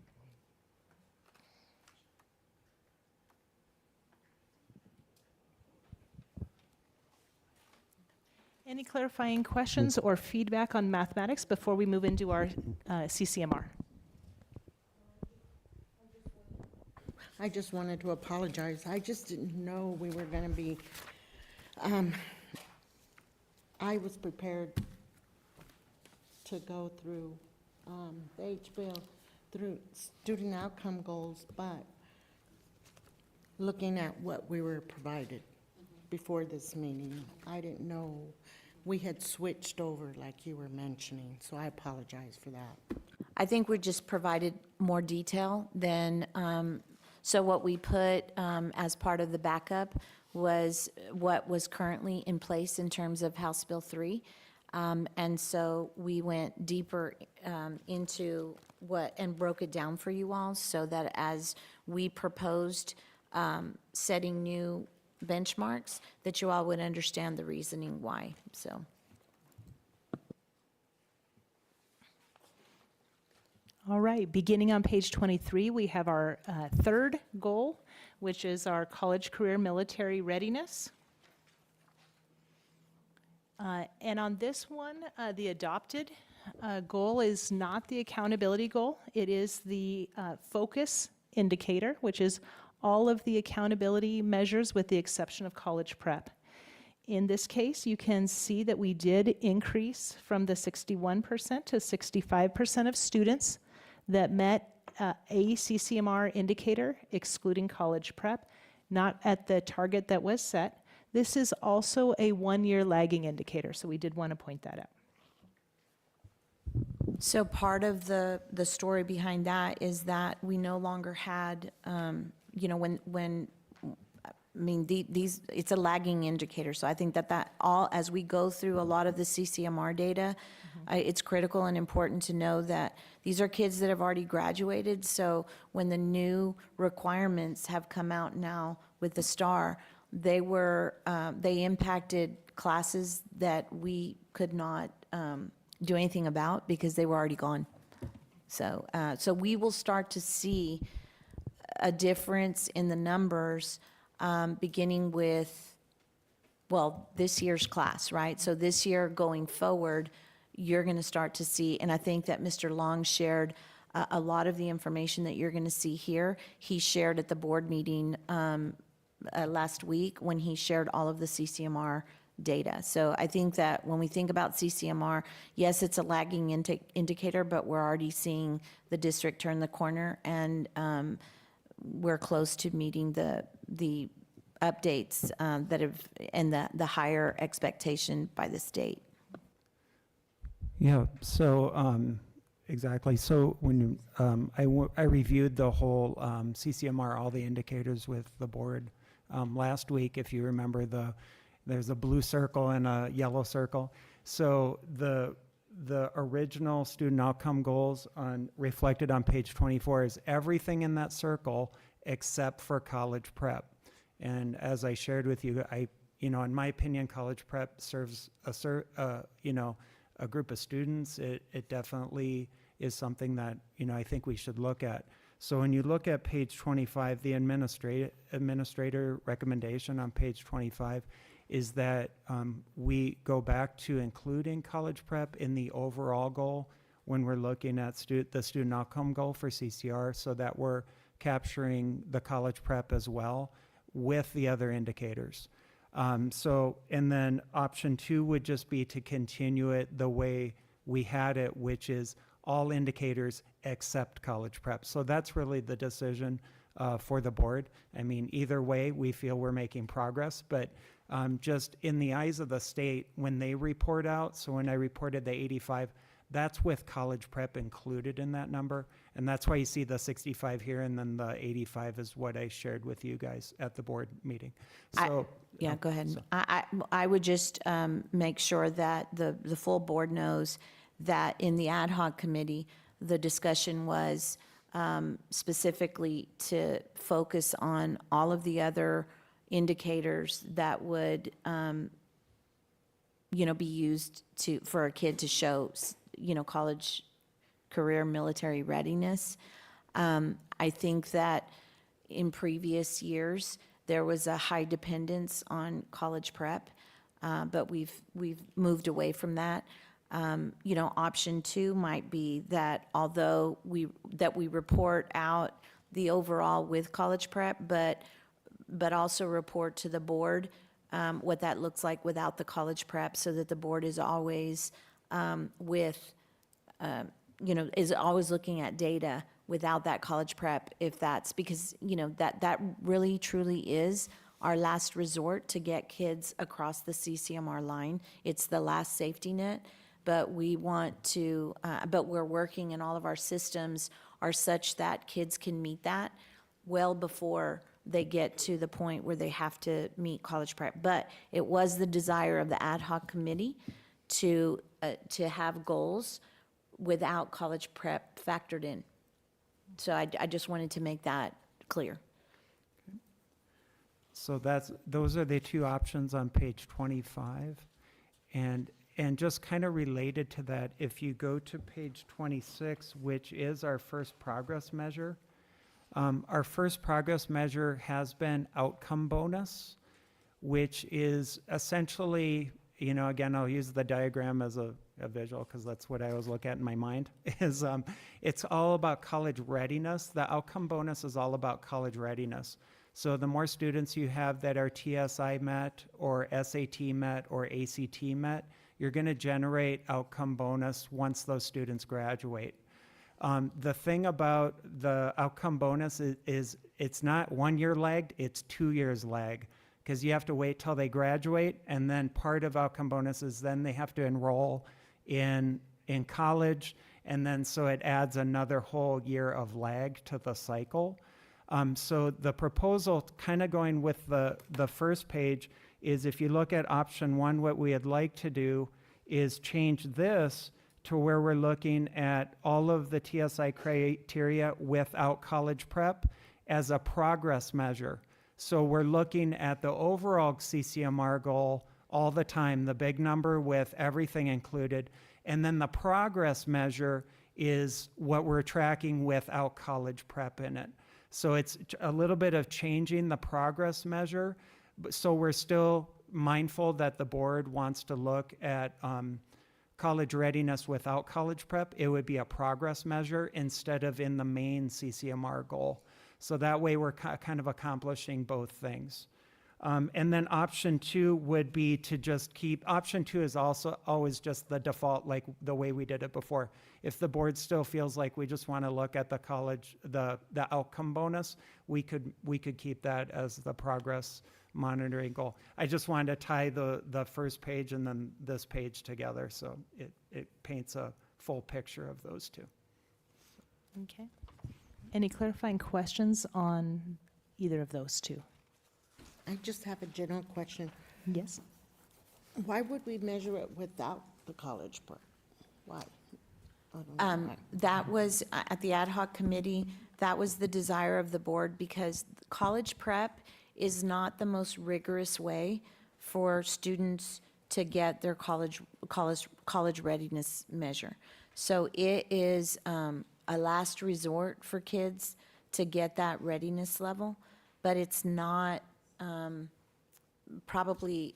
Any clarifying questions or feedback on mathematics before we move into our CCMR? I just wanted to apologize. I just didn't know we were going to be, I was prepared to go through the H-Bill, through student outcome goals, but looking at what we were provided before this meeting, I didn't know we had switched over like you were mentioning, so I apologize for that. I think we just provided more detail than, so what we put as part of the backup was what was currently in place in terms of House Bill 3. And so we went deeper into what, and broke it down for you all, so that as we proposed setting new benchmarks, that you all would understand the reasoning why, so. All right, beginning on page 23, we have our third goal, which is our college career military readiness. And on this one, the adopted goal is not the accountability goal. It is the focus indicator, which is all of the accountability measures with the exception of college prep. In this case, you can see that we did increase from the 61% to 65% of students that met a CCMR indicator, excluding college prep, not at the target that was set. This is also a one-year lagging indicator, so we did want to point that out. So part of the story behind that is that we no longer had, these, it's a lagging indicator. So I think that all, as we go through a lot of the CCMR data, it's critical and important to know that these are kids that have already graduated. So when the new requirements have come out now with the STAR, they impacted classes that we could not do anything about because they were already gone. So we will start to see a difference in the numbers beginning with, this year's class, right? So this year going forward, you're going to start to see, and I think that Mr. Long shared a lot of the information that you're going to see here. He shared at the board meeting last week when he shared all of the CCMR data. So I think that when we think about CCMR, yes, it's a lagging indicator, but we're already seeing the district turn the corner, and we're close to meeting the updates that have, and the higher expectation by the state. Yeah, so exactly. So when I reviewed the whole CCMR, all the indicators with the board last week, if you remember, there's a blue circle and a yellow circle. So the original student outcome goals reflected on page 24 is everything in that circle except for college prep. And as I shared with you, in my opinion, college prep serves a group of students. It definitely is something that, I think we should look at. So when you look at page 25, the administrator recommendation on page 25 is that we go back to including college prep in the overall goal when we're looking at the student outcome goal for CCR, so that we're capturing the college prep as well with the other indicators. And then option 2 would just be to continue it the way we had it, which is all indicators except college prep. So that's really the decision for the board. I mean, either way, we feel we're making progress, but just in the eyes of the state, when they report out, so when I reported the 85, that's with college prep included in that number. And that's why you see the 65 here, and then the 85 is what I shared with you guys at the board meeting. So Yeah, go ahead. so- I would just make sure that the full board knows that in the ad hoc committee, the discussion was specifically to focus on all of the other indicators that would, be used for a kid to show, college, career, military readiness. I think that in previous years, there was a high dependence on college prep, but we've moved away from that. Option 2 might be that although we report out the overall with college prep, but also report to the board what that looks like without the college prep, so that the board is always is always looking at data without that college prep, if that's because, that really truly is our last resort to get kids across the CCMR line. It's the last safety net, but we want to, but we're working, and all of our systems are such that kids can meet that well before they get to the point where they have to meet college prep. But it was the desire of the ad hoc committee to have goals without college prep factored in. So I just wanted to make that clear. So those are the 2 options on page 25. And just kind of related to that, if you go to page 26, which is our first progress measure, our first progress measure has been outcome bonus, which is essentially, again, I'll use the diagram as a visual, because that's what I always look at in my mind, is it's all about college readiness. The outcome bonus is all about college readiness. So the more students you have that are TSI met or SAT met or ACT met, you're going to generate outcome bonus once those students graduate. The thing about the outcome bonus is it's not 1 year lagged, it's 2 years lag, because you have to wait till they graduate, and then part of outcome bonus is then they have to enroll in college, and then so it adds another whole year of lag to the cycle. So the proposal, kind of going with the first page, is if you look at option 1, what we would like to do is change this to where we're looking at all of the TSI criteria without college prep as a progress measure. So we're looking at the overall CCMR goal all the time, the big number with everything included. And then the progress measure is what we're tracking without college prep in it. So it's a little bit of changing the progress measure. So we're still mindful that the board wants to look at college readiness without college prep. It would be a progress measure instead of in the main CCMR goal. So that way we're kind of accomplishing both things. And then option 2 would be to just keep, option 2 is also always just the default, like the way we did it before. If the board still feels like we just want to look at the college, the outcome bonus, we could keep that as the progress monitoring goal. I just wanted to tie the first page and then this page together, so it paints a full picture of those two. Okay. Any clarifying questions on either of those two? I just have a general question. Yes. Why would we measure it without the college prep? Why? I don't know why. That was, at the ad hoc committee, that was the desire of the board, because college prep is not the most rigorous way for students to get their college readiness measure. So it is a last resort for kids to get that readiness level, but it's not probably,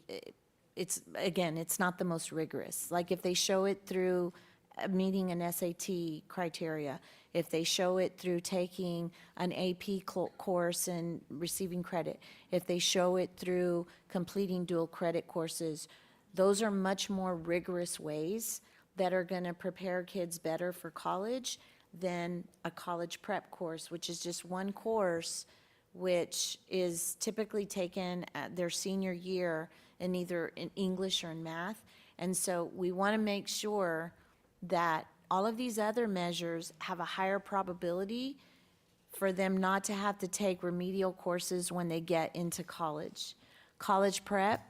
it's not the most rigorous. Like if they show it through meeting an SAT criteria, if they show it through taking an AP course and receiving credit, if they show it through completing dual credit courses, those are much more rigorous ways that are going to prepare kids better for college than a college prep course, which is just one course which is typically taken at their senior year in either in English or in math. And so we want to make sure that all of these other measures have a higher probability for them not to have to take remedial courses when they get into college. College prep,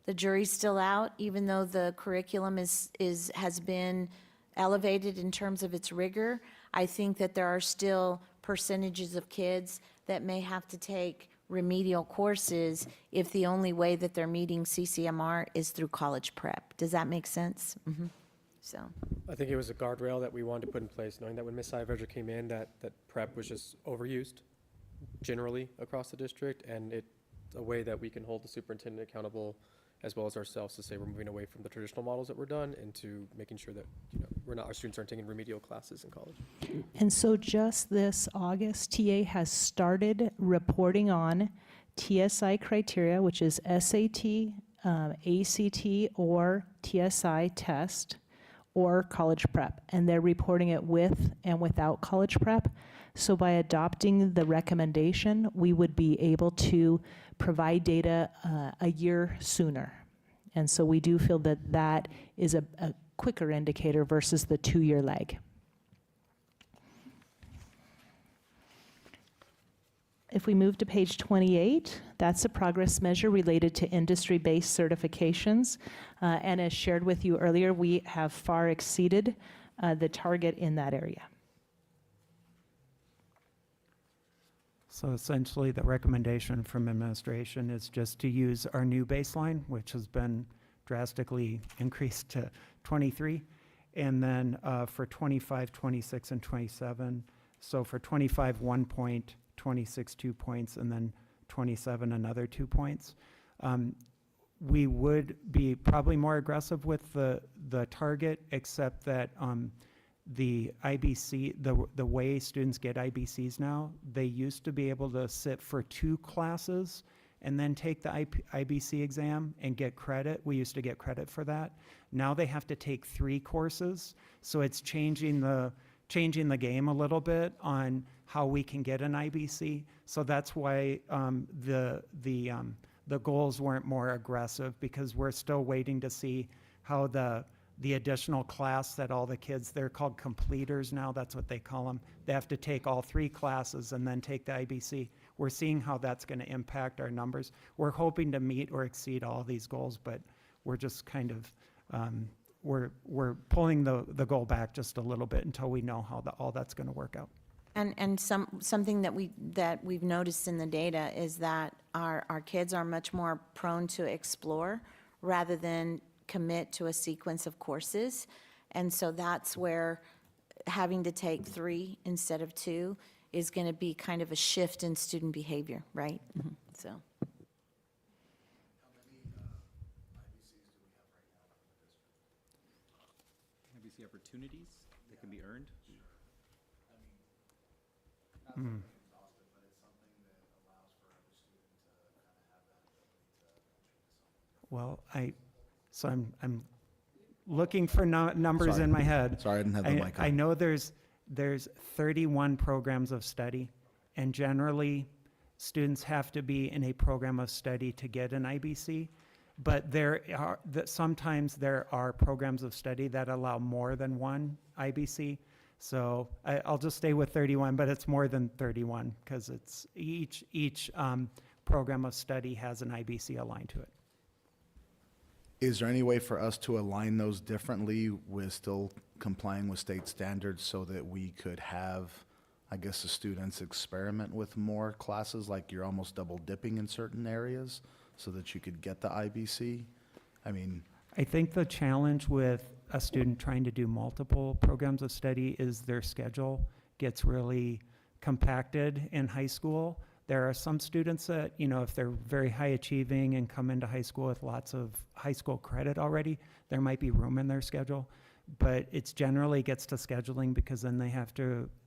the jury's still out, even though the curriculum has been elevated in terms of its rigor. I think that there are still percentages of kids that may have to take remedial courses if the only way that they're meeting CCMR is through college prep. Does that make sense? So, I think it was a guardrail that we wanted to put in place, knowing that when Ms. Saavedra came in, that prep was just overused generally across the district, and it's a way that we can hold the superintendent accountable as well as ourselves to say we're moving away from the traditional models that were done into making sure that, our students aren't taking remedial classes in college. And so just this August, TA has started reporting on TSI criteria, which is SAT, ACT, or TSI test, or college prep. And they're reporting it with and without college prep. So by adopting the recommendation, we would be able to provide data a year sooner. And so we do feel that that is a quicker indicator versus the 2-year lag. If we move to page 28, that's a progress measure related to industry-based certifications. And as shared with you earlier, we have far exceeded the target in that area. So essentially, the recommendation from administration is just to use our new baseline, which has been drastically increased to 23, and then for 25, 26, and 27. So for 25, 1 point, 26, 2 points, and then 27, another 2 points. we would be probably more aggressive with the target, except that the IBC, the way students get IBCs now, they used to be able to sit for 2 classes and then take the IBC exam and get credit. We used to get credit for that. Now they have to take 3 courses, so it's changing the game a little bit on how we can get an IBC. So that's why the goals weren't more aggressive, because we're still waiting to see how the additional class that all the kids, they're called completers now, that's what they call them. They have to take all 3 classes and then take the IBC. We're seeing how that's going to impact our numbers. We're hoping to meet or exceed all these goals, but we're just kind of, we're pulling the goal back just a little bit until we know how all that's going to work out. And something that we've noticed in the data is that our kids are much more prone to explore rather than commit to a sequence of courses. And so that's where having to take 3 instead of 2 is going to be kind of a shift in student behavior, right? So. IBC opportunities that can be earned? Well, I'm looking for numbers Sorry. in my head. Sorry, I didn't have the mic on. I know there's 31 programs of study, and generally, students have to be in a program of study to get an IBC. But sometimes there are programs of study that allow more than 1 IBC. So I'll just stay with 31, but it's more than 31, because it's each program of study has an IBC aligned to it. Is there any way for us to align those differently with still complying with state standards so that we could have, I guess, the students experiment with more classes, like you're almost double dipping in certain areas, so that you could get the IBC? I mean, I think the challenge with a student trying to do multiple programs of study is their schedule gets really compacted in high school. There are some students that, if they're very high achieving and come into high school with lots of high school credit already, there might be room in their schedule. But it's generally gets to scheduling, because then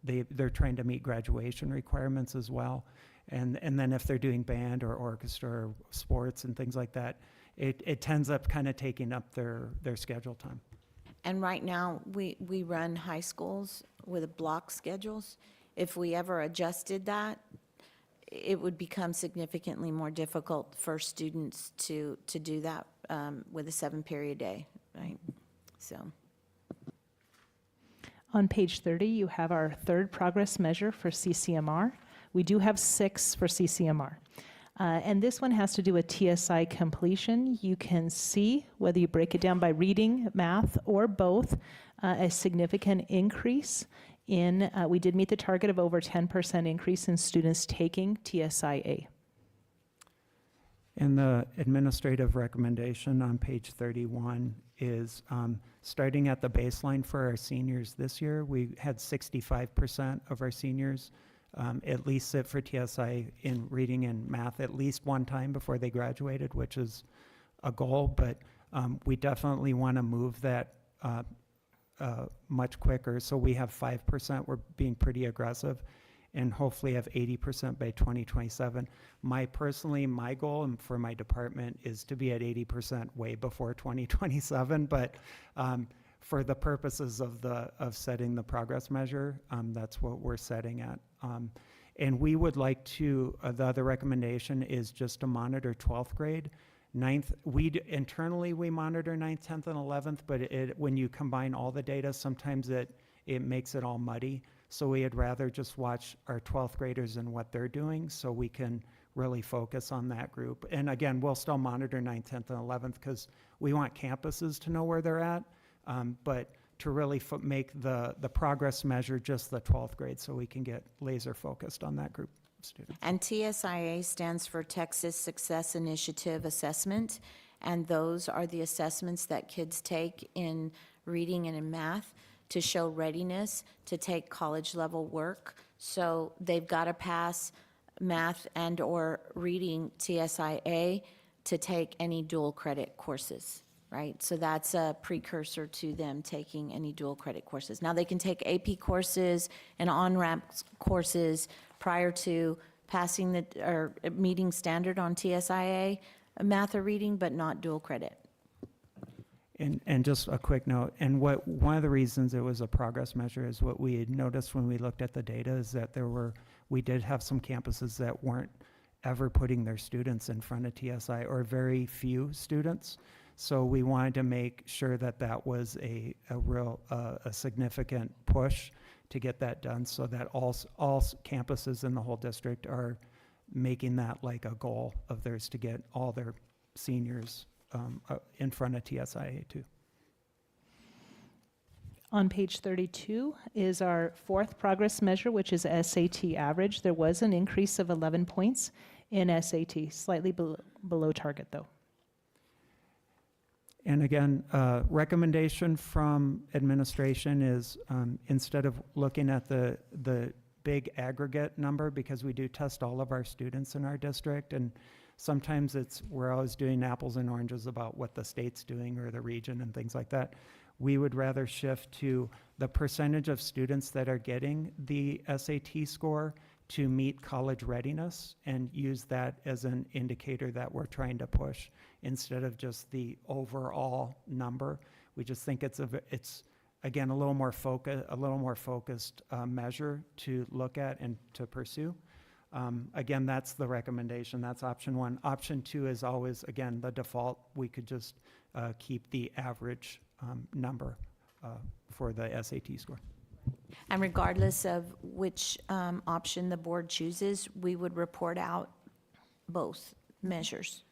they're trying to meet graduation requirements as well. And then if they're doing band or orchestra or sports and things like that, it tends up kind of taking up their schedule time. And right now, we run high schools with block schedules. If we ever adjusted that, it would become significantly more difficult for students to do that with a 7-period day, right? So. On page 30, you have our 3rd progress measure for CCMR. We do have 6 for CCMR. And this one has to do with TSI completion. You can see, whether you break it down by reading, math, or both, a significant increase in, we did meet the target of over 10% increase in students taking TSIA. And the administrative recommendation on page 31 is starting at the baseline for our seniors this year. We had 65% of our seniors at least sit for TSI in reading and math at least one time before they graduated, which is a goal, but we definitely want to move that much quicker. So we have 5%, we're being pretty aggressive, and hopefully have 80% by 2027. My goal and for my department is to be at 80% way before 2027, but for the purposes of setting the progress measure, that's what we're setting at. And we would like to, the other recommendation is just to monitor 12th grade. Internally, we monitor 9th, 10th, and 11th, but when you combine all the data, sometimes it makes it all muddy. So we'd rather just watch our 12th graders and what they're doing, so we can really focus on that group. And again, we'll still monitor 9th, 10th, and 11th, because we want campuses to know where they're at, but to really make the progress measure just the 12th grade, so we can get laser focused on that group of students. And TSIA stands for Texas Success Initiative Assessment, and those are the assessments that kids take in reading and in math to show readiness to take college-level work. So they've got to pass math and/or reading TSIA to take any dual credit courses, right? So that's a precursor to them taking any dual credit courses. Now, they can take AP courses and on-ramp courses prior to passing or meeting standard on TSIA, math or reading, but not dual credit. And just a quick note, and one of the reasons it was a progress measure is what we had noticed when we looked at the data is that we did have some campuses that weren't ever putting their students in front of TSI, or very few students. So we wanted to make sure that that was a real, a significant push to get that done, so that all campuses in the whole district are making that like a goal of theirs, to get all their seniors in front of TSIA too. On page 32 is our fourth progress measure, which is SAT average. There was an increase of 11 points in SAT, slightly below target though. And again, recommendation from administration is, instead of looking at the big aggregate number, because we do test all of our students in our district, and sometimes we're always doing apples and oranges about what the state's doing or the region and things like that. We would rather shift to the percentage of students that are getting the SAT score to meet college readiness, and use that as an indicator that we're trying to push, instead of just the overall number. We just think it's again a little more focused measure to look at and to pursue. Again, that's the recommendation. That's option one. Option two is always, again, the default. We could just keep the average number for the SAT score. And regardless of which option the board chooses, we would report out both measures.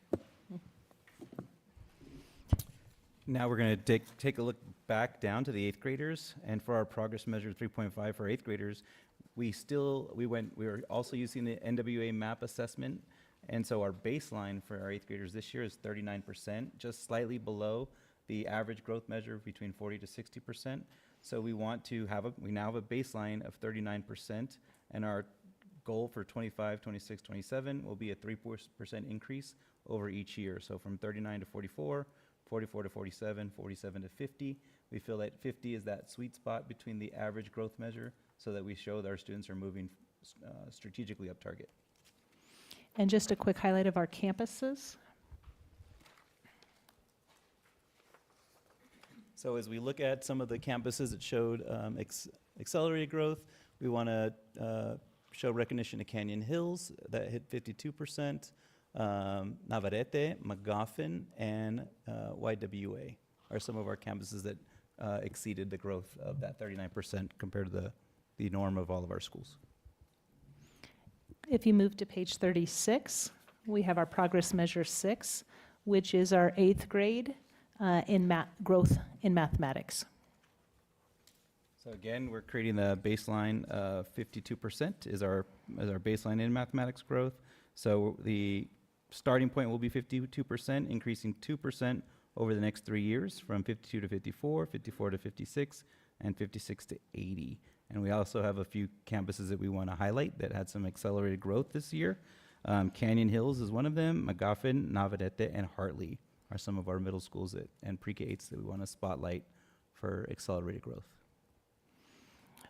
Now we're going to take a look back down to the eighth graders, and for our progress measure 3.5 for eighth graders, we were also using the NWA MAP assessment, and so our baseline for our eighth graders this year is 39%, just slightly below the average growth measure between 40 to 60%. So we now have a baseline of 39%, and our goal for 25, 26, 27 will be a 3% increase over each year. So from 39 to 44, 44 to 47, 47 to 50. We feel that 50 is that sweet spot between the average growth measure, so that we show that our students are moving strategically up target. And just a quick highlight of our campuses. So as we look at some of the campuses that showed accelerated growth, we want to show recognition to Canyon Hills that hit 52%, Navarrete, McGoffin, and YWA are some of our campuses that exceeded the growth of that 39% compared to the norm of all of our schools. If you move to page 36, we have our progress measure 6, which is our eighth grade growth in mathematics. So again, we're creating the baseline of 52% is our baseline in mathematics growth. So the starting point will be 52%, increasing 2% over the next 3 years, from 52 to 54, 54 to 56, and 56 to 80. And we also have a few campuses that we want to highlight that had some accelerated growth this year. Canyon Hills is one of them. McGoffin, Navarrete, and Hartley are some of our middle schools and pre-K-8s that we want to spotlight for accelerated growth.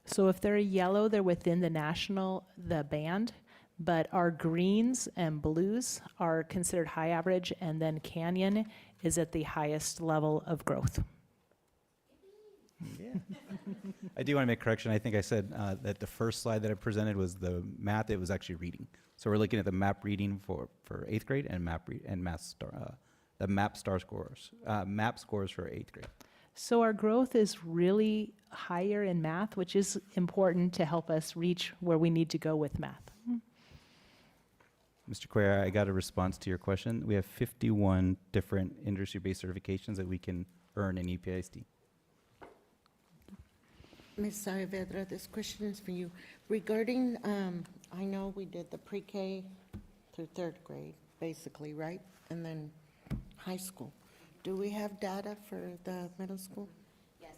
So if they're yellow, they're within the band, but our greens and blues are considered high average, and then Canyon is at the highest level of growth. Yeah. I do want to make a correction. I think I said that the first slide that I presented was the math. It was actually reading. So we're looking at the MAP reading for eighth grade and the MAP scores for eighth grade. So our growth is really higher in math, which is important to help us reach where we need to go with math. Mr. Cuellar, I got a response to your question. We have 51 different industry-based certifications that we can earn in EPISD. Ms. Saavedra, this question is for you. Regarding, I know we did the pre-K through third grade, basically, right? And then high school. Do we have data for the middle school? Yes.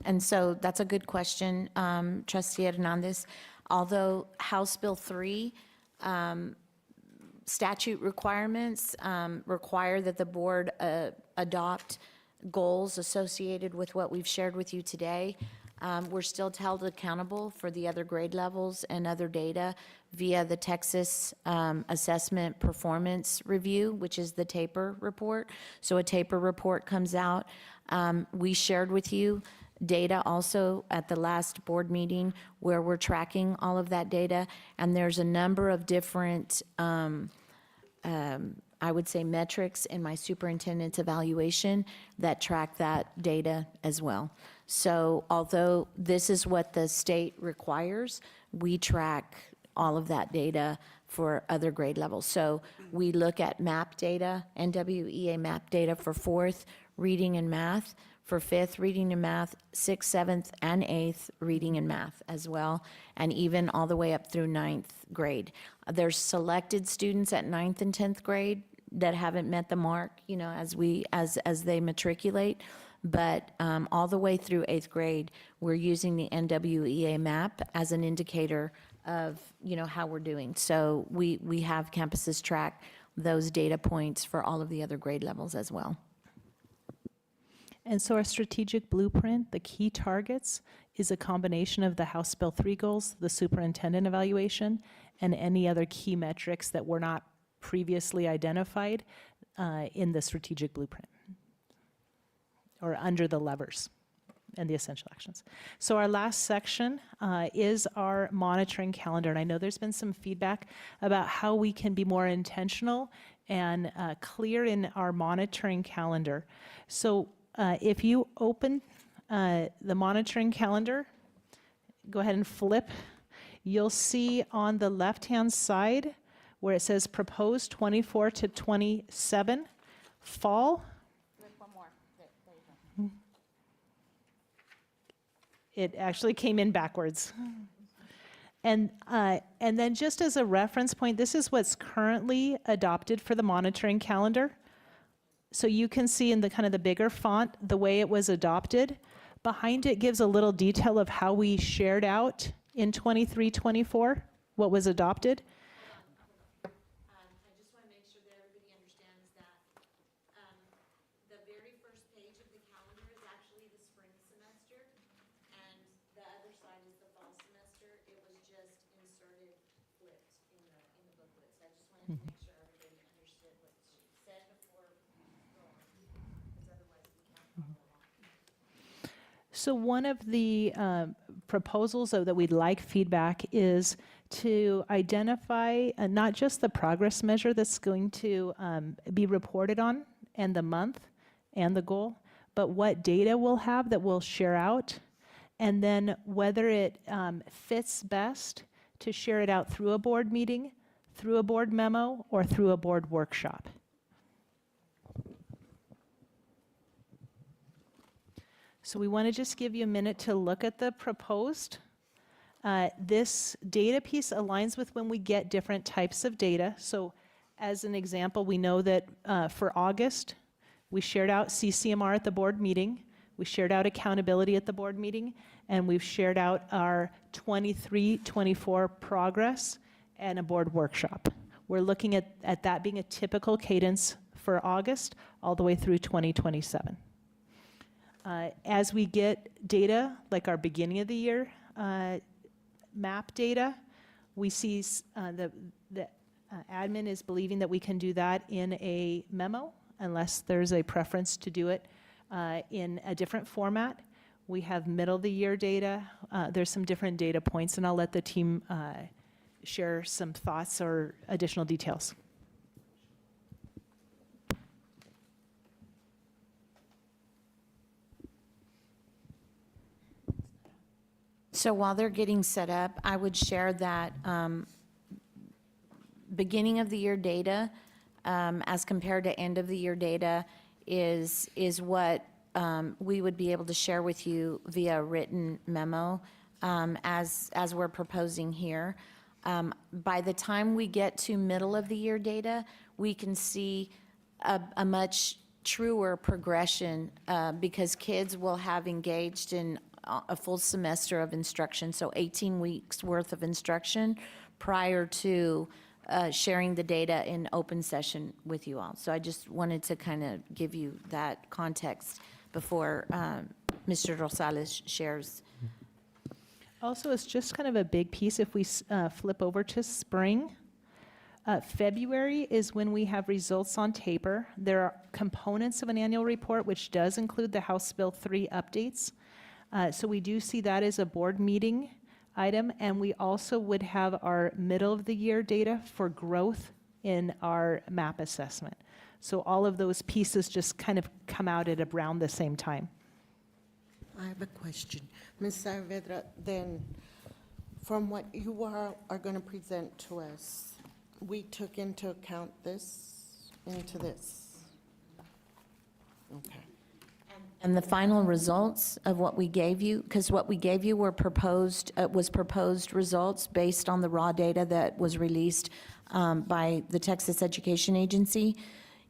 And so that's a good question, Trustee Hernandez. Although House Bill 3 statute requirements require that the board adopt goals associated with what we've shared with you today. We're still held accountable for the other grade levels and other data via the Texas Assessment Performance Review, which is the TAPER report. So a TAPER report comes out. We shared with you data also at the last board meeting where we're tracking all of that data. And there's a number of different, I would say, metrics in my superintendent's evaluation that track that data as well. So although this is what the state requires, we track all of that data for other grade levels. So we look at MAP data, NWEA MAP data for fourth reading and math, for fifth reading and math, sixth, seventh, and eighth reading and math as well, and even all the way up through ninth grade. There's selected students at ninth and 10th grade that haven't met the mark, as they matriculate. But all the way through eighth grade, we're using the NWEA map as an indicator of, how we're doing. So we have campuses track those data points for all of the other grade levels as well. And so our strategic blueprint, the key targets, is a combination of the House Bill 3 goals, the superintendent evaluation, and any other key metrics that were not previously identified in the strategic blueprint, or under the levers and the essential actions. So our last section is our monitoring calendar. And I know there's been some feedback about how we can be more intentional and clear in our monitoring calendar. So if you open the monitoring calendar, go ahead and flip, you'll see on the left-hand side where it says proposed 24 to 27 fall. One more. There you go. It actually came in backwards. And then just as a reference point, this is what's currently adopted for the monitoring calendar. So you can see in the kind of the bigger font, the way it was adopted. Behind it gives a little detail of how we shared out in 23-24, what was adopted. I just want to make sure that everybody understands that the very first page of the calendar is actually the spring semester, and the other side is the fall semester. It was just inserted, flipped in the booklet. So I just wanted to make sure everybody understood what she said before we go on, because otherwise we can't follow along. So one of the proposals that we'd like feedback is to identify not just the progress measure that's going to be reported on, and the month and the goal, but what data we'll have that we'll share out, and then whether it fits best to share it out through a board meeting, through a board memo, or through a board workshop. So we want to just give you a minute to look at the proposed. This data piece aligns with when we get different types of data. So as an example, we know that for August, we shared out CCMR at the board meeting, we shared out accountability at the board meeting, and we've shared out our 23-24 progress and a board workshop. We're looking at that being a typical cadence for August all the way through 2027. As we get data, like our beginning of the year map data, we see the admin is believing that we can do that in a memo, unless there's a preference to do it in a different format. We have middle of the year data. There's some different data points, and I'll let the team share some thoughts or additional details. So while they're getting set up, I would share that beginning of the year data as compared to end of the year data is what we would be able to share with you via written memo as we're proposing here. By the time we get to middle of the year data, we can see a much truer progression because kids will have engaged in a full semester of instruction, so 18 weeks worth of instruction prior to sharing the data in open session with you all. So I just wanted to kind of give you that context before Mr. Rosales shares. Also, it's just kind of a big piece if we flip over to spring. February is when we have results on taper. There are components of an annual report, which does include the House Bill 3 updates. So we do see that as a board meeting item, and we also would have our middle of the year data for growth in our MAP assessment. So all of those pieces just kind of come out at around the same time. I have a question. Ms. Saavedra, then, from what you are going to present to us, we took into account this, into this? Okay. And the final results of what we gave you, because what we gave you were proposed, was proposed results based on the raw data that was released by the Texas Education Agency.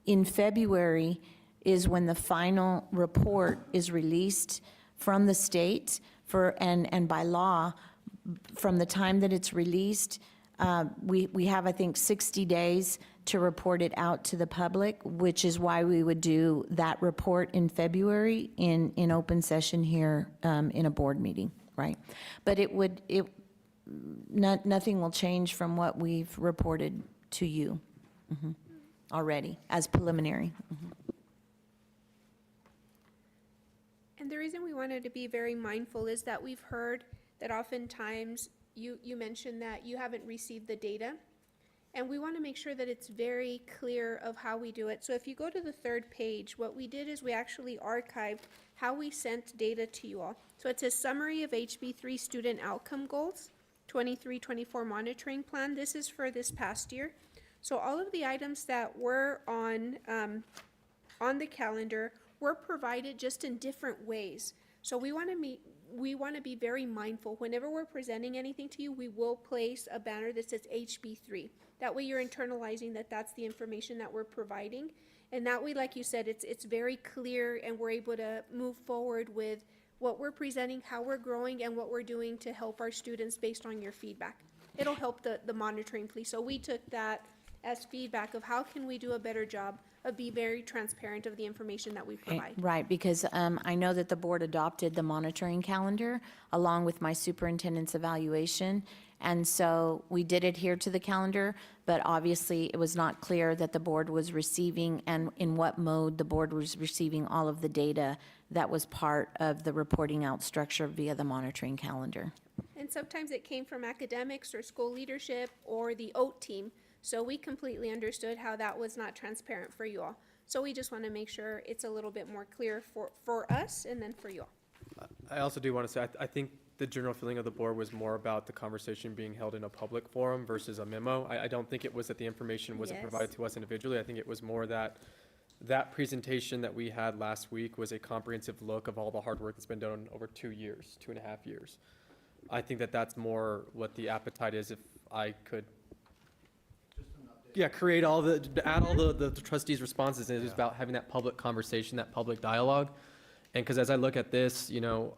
In February is when the final report is released from the state and by law, from the time that it's released, we have, I think, 60 days to report it out to the public, which is why we would do that report in February in open session here in a board meeting, right? But nothing will change from what we've reported to you already as preliminary. And the reason we wanted to be very mindful is that we've heard that oftentimes you mentioned that you haven't received the data. And we want to make sure that it's very clear of how we do it. So if you go to the third page, what we did is we actually archived how we sent data to you all. So it's a summary of HB3 student outcome goals, 23-24 monitoring plan. This is for this past year. So all of the items that were on the calendar were provided just in different ways. So we want to be very mindful. Whenever we're presenting anything to you, we will place a banner that says HB3. That way you're internalizing that that's the information that we're providing. And that way, like you said, it's very clear and we're able to move forward with what we're presenting, how we're growing, and what we're doing to help our students based on your feedback. It'll help the monitoring piece. So we took that as feedback of how can we do a better job of being very transparent of the information that we provide. Right, because I know that the board adopted the monitoring calendar along with my superintendent's evaluation. And so we did adhere to the calendar, but obviously it was not clear that the board was receiving and in what mode the board was receiving all of the data that was part of the reporting out structure via the monitoring calendar. And sometimes it came from academics or school leadership or the OAT team. So we completely understood how that was not transparent for you all. So we just want to make sure it's a little bit more clear for us and then for you all. I also do want to say, I think the general feeling of the board was more about the conversation being held in a public forum versus a memo. I don't think it was that the information wasn't Yes. provided to us individually. I think it was more that presentation that we had last week was a comprehensive look of all the hard work that's been done over 2 years, 2.5 years. I think that that's more what the appetite is if I could create add all the trustees' responses, and it is about having that public conversation, that public dialogue. And because as I look at this, you know,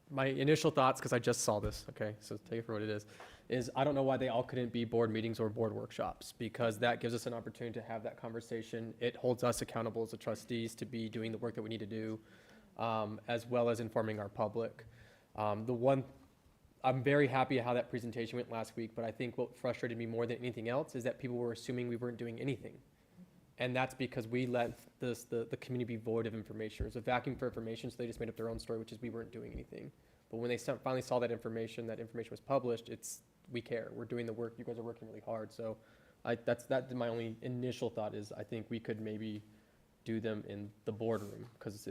my initial thoughts, because I just saw this, okay, so take it for what it is I don't know why they all couldn't be board meetings or board workshops, because that gives us an opportunity to have that conversation. It holds us accountable as the trustees to be doing the work that we need to do, as well as informing our public. I'm very happy how that presentation went last week, but I think what frustrated me more than anything else is that people were assuming we weren't doing anything. And that's because we let the community be void of information. It was a vacuum for information, so they just made up their own story, which is we weren't doing anything. But when they finally saw that information was published, we care. We're doing the work. You guys are working really hard. So that's my only initial thought is I think we could maybe do them in the boardroom, because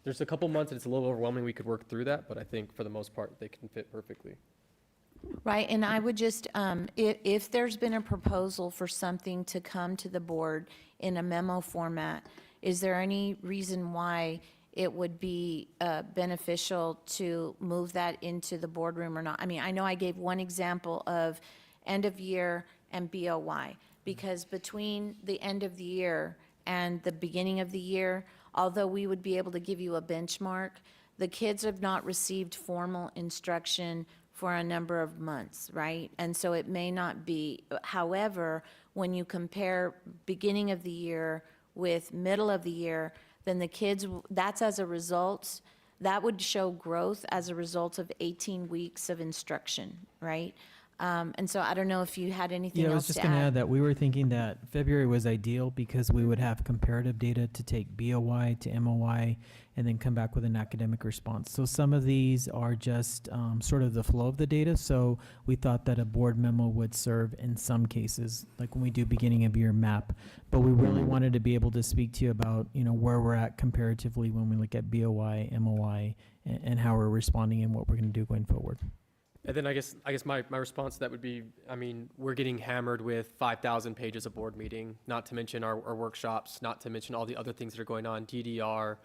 there's a couple months and it's a little overwhelming. We could work through that, but I think for the most part, they can fit perfectly. Right, and I would just, if there's been a proposal for something to come to the board in a memo format, is there any reason why it would be beneficial to move that into the boardroom or not? I mean, I know I gave one example of end of year and BOY, because between the end of the year and the beginning of the year, although we would be able to give you a benchmark, the kids have not received formal instruction for a number of months, right? And so it may not be, however, when you compare beginning of the year with middle of the year, then the kids, that's as a result, that would show growth as a result of 18 weeks of instruction, right? And so I don't know if you had anything Yeah, I was else to just going to add add. that we were thinking that February was ideal because we would have comparative data to take BOY to MOY and then come back with an academic response. So some of these are just sort of the flow of the data. So we thought that a board memo would serve in some cases, like when we do beginning of year map. But we really wanted to be able to speak to you about, where we're at comparatively when we look at BOY, MOY, and how we're responding and what we're going to do going forward. And then I guess my response to that would be, I mean, we're getting hammered with 5,000 pages of board meeting, not to mention our workshops, not to mention all the other things that are going on, DDR,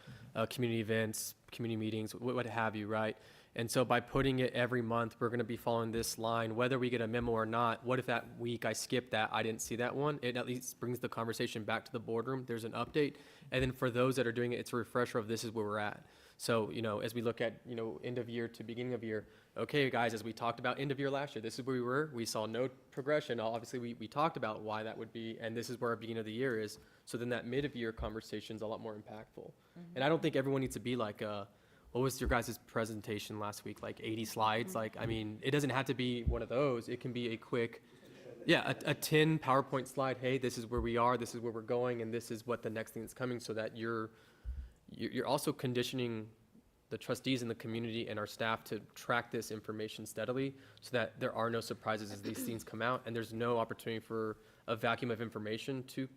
community events, community meetings, what have you, right? And so by putting it every month, we're going to be following this line, whether we get a memo or not. What if that week I skipped that, I didn't see that one? It at least brings the conversation back to the boardroom. There's an update. And then for those that are doing it, it's a refresher of this is where we're at. So, as we look at, end of year to beginning of year, okay, guys, as we talked about end of year last year, this is where we were. We saw no progression. Obviously, we talked about why that would be, and this is where our beginning of the year is. So then that mid of year conversation is a lot more impactful. And I don't think everyone needs to be like, what was your guys' presentation last week? Like 80 slides? Like, I mean, it doesn't have to be one of those. It can be a quick, a 10 PowerPoint slide. Hey, this is where we are. This is where we're going. And this is what the next thing that's coming, so that you're also conditioning the trustees in the community and our staff to track this information steadily so that there are no surprises as these things come out, and there's no opportunity for a vacuum of information to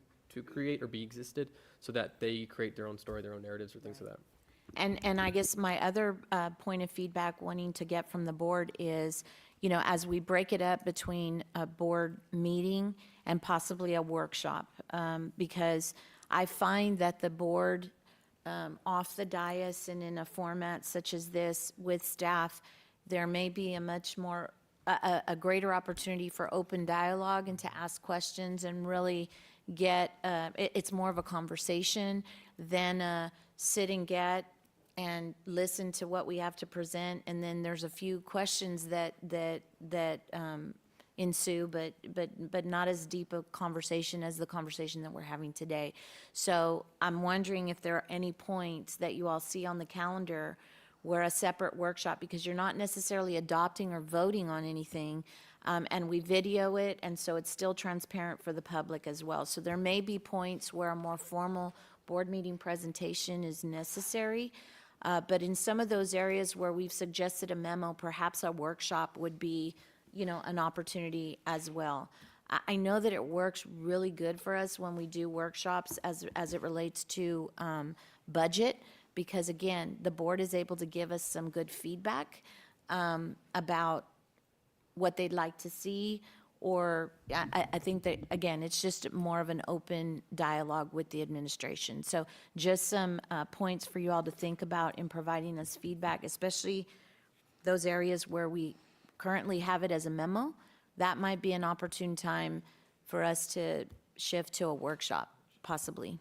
create or be existed, so that they create their own story, their own narratives, or things like that. And I guess my other point of feedback wanting to get from the board is, as we break it up between a board meeting and possibly a workshop, because I find that the board, off the dais and in a format such as this with staff, there may be a much more, a greater opportunity for open dialogue and to ask questions and really get, it's more of a conversation than a sit and get and listen to what we have to present, and then there's a few questions that ensue, but not as deep a conversation as the conversation that we're having today. So I'm wondering if there are any points that you all see on the calendar where a separate workshop, because you're not necessarily adopting or voting on anything, and we video it, and so it's still transparent for the public as well. So there may be points where a more formal board meeting presentation is necessary, but in some of those areas where we've suggested a memo, perhaps a workshop would be an opportunity as well. I know that it works really good for us when we do workshops as it relates to budget, because again, the board is able to give us some good feedback about what they'd like to see, or I think that, again, it's just more of an open dialogue with the administration. So just some points for you all to think about in providing us feedback, especially those areas where we currently have it as a memo. That might be an opportune time for us to shift to a workshop, possibly.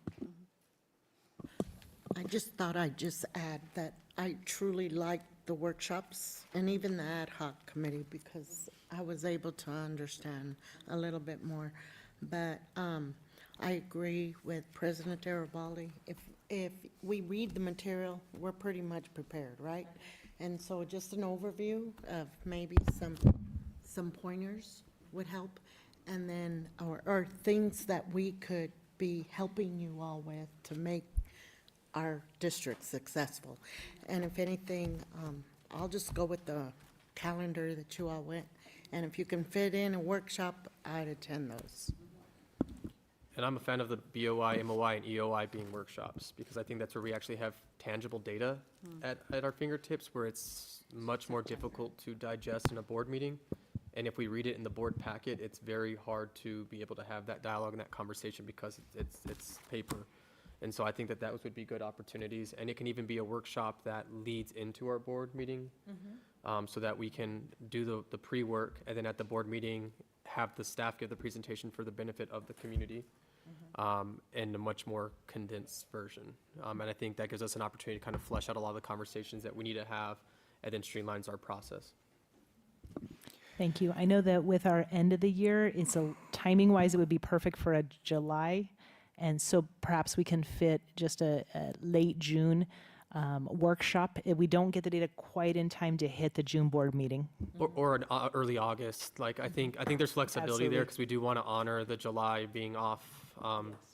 I just thought I'd just add that I truly like the workshops and even the ad hoc committee, because I was able to understand a little bit more. But I agree with President Garibaldi. If we read the material, we're pretty much prepared, right? And so just an overview of maybe some pointers would help, and then, or things that we could be helping you all with to make our district successful. And if anything, I'll just go with the calendar that you all went, and if you can fit in a workshop, I'd attend those. And I'm a fan of the BOI, MOI, and EOI being workshops, because I think that's where we actually have tangible data at our fingertips, where it's much more difficult to digest in a board meeting. And if we read it in the board packet, it's very hard to be able to have that dialogue and that conversation, because it's paper. And so I think that those would be good opportunities. And it can even be a workshop that leads into our board meeting, so that we can do the pre-work, and then at the board meeting, have the staff give the presentation for the benefit of the community. In a much more condensed version. And I think that gives us an opportunity to kind of flesh out a lot of the conversations that we need to have, and then streamlines our process. Thank you. I know that with our end of the year, it's a, timing-wise, it would be perfect for a July. And so perhaps we can fit just a late June workshop. If we don't get the data quite in time to hit the June board meeting. Or an early August, like, I think there's flexibility there, Absolutely. because we do want to honor the July being off,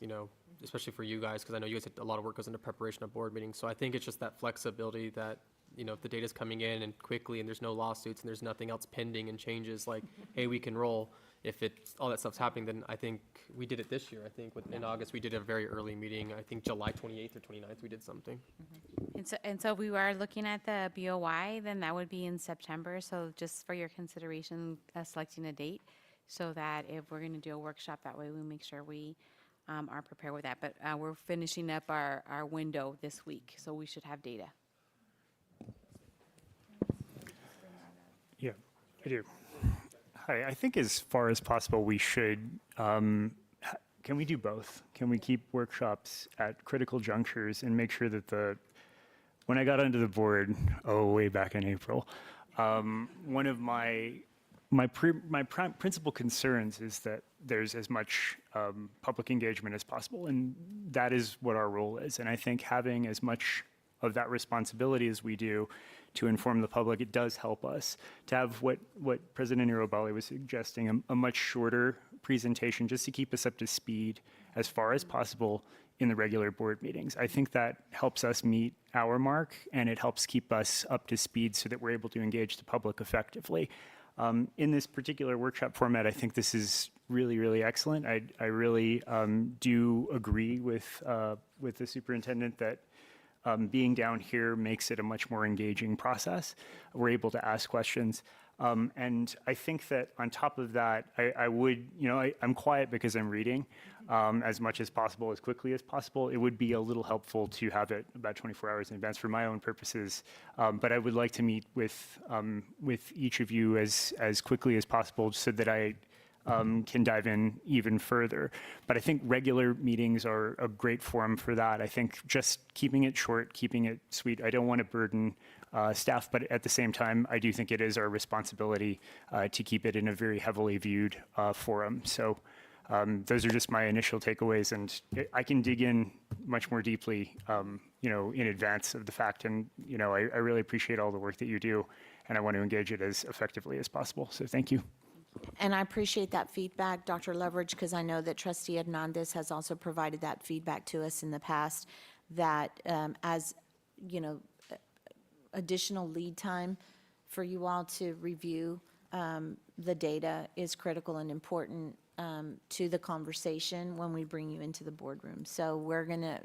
you know, especially for you guys, because I know you guys, a lot of work goes into preparation of board meetings. So I think it's just that flexibility that, you know, if the data's coming in and quickly and there's no lawsuits and there's nothing else pending and changes, like, hey, we can roll. If it's, all that stuff's happening, then I think we did it this year. I think in August, we did a very early meeting. I think July 28th or 29th, we did something. And so if we are looking at the BOI, then that would be in September. So just for your consideration, selecting a date, so that if we're going to do a workshop that way, we make sure we are prepared with that. But we're finishing up our window this week, so we should have data. Yeah, I do. Hi, I think as far as possible, we should, can we do both? Can we keep workshops at critical junctures and make sure that when I got onto the board, way back in April, one of my principal concerns is that there's as much public engagement as possible, and that is what our role is. And I think having as much of that responsibility as we do to inform the public, it does help us to have what President Irobali was suggesting, a much shorter presentation, just to keep us up to speed as far as possible in the regular board meetings. I think that helps us meet our mark, and it helps keep us up to speed so that we're able to engage the public effectively. In this particular workshop format, I think this is really, really excellent. I really do agree with the superintendent that being down here makes it a much more engaging process. We're able to ask questions. And I think that on top of that, I would, I'm quiet because I'm reading as much as possible, as quickly as possible. It would be a little helpful to have it about 24 hours in advance for my own purposes. But I would like to meet with each of you as quickly as possible so that I can dive in even further. But I think regular meetings are a great forum for that. I think just keeping it short, keeping it sweet. I don't want to burden staff, but at the same time, I do think it is our responsibility to keep it in a very heavily viewed forum. So those are just my initial takeaways, and I can dig in much more deeply, in advance of the fact. And, I really appreciate all the work that you do, and I want to engage it as effectively as possible. So thank you. And I appreciate that feedback, Dr. Leverage, because I know that Trustee Hernandez has also provided that feedback to us in the past, that as, additional lead time for you all to review the data is critical and important to the conversation when we bring you into the boardroom. So we're going to,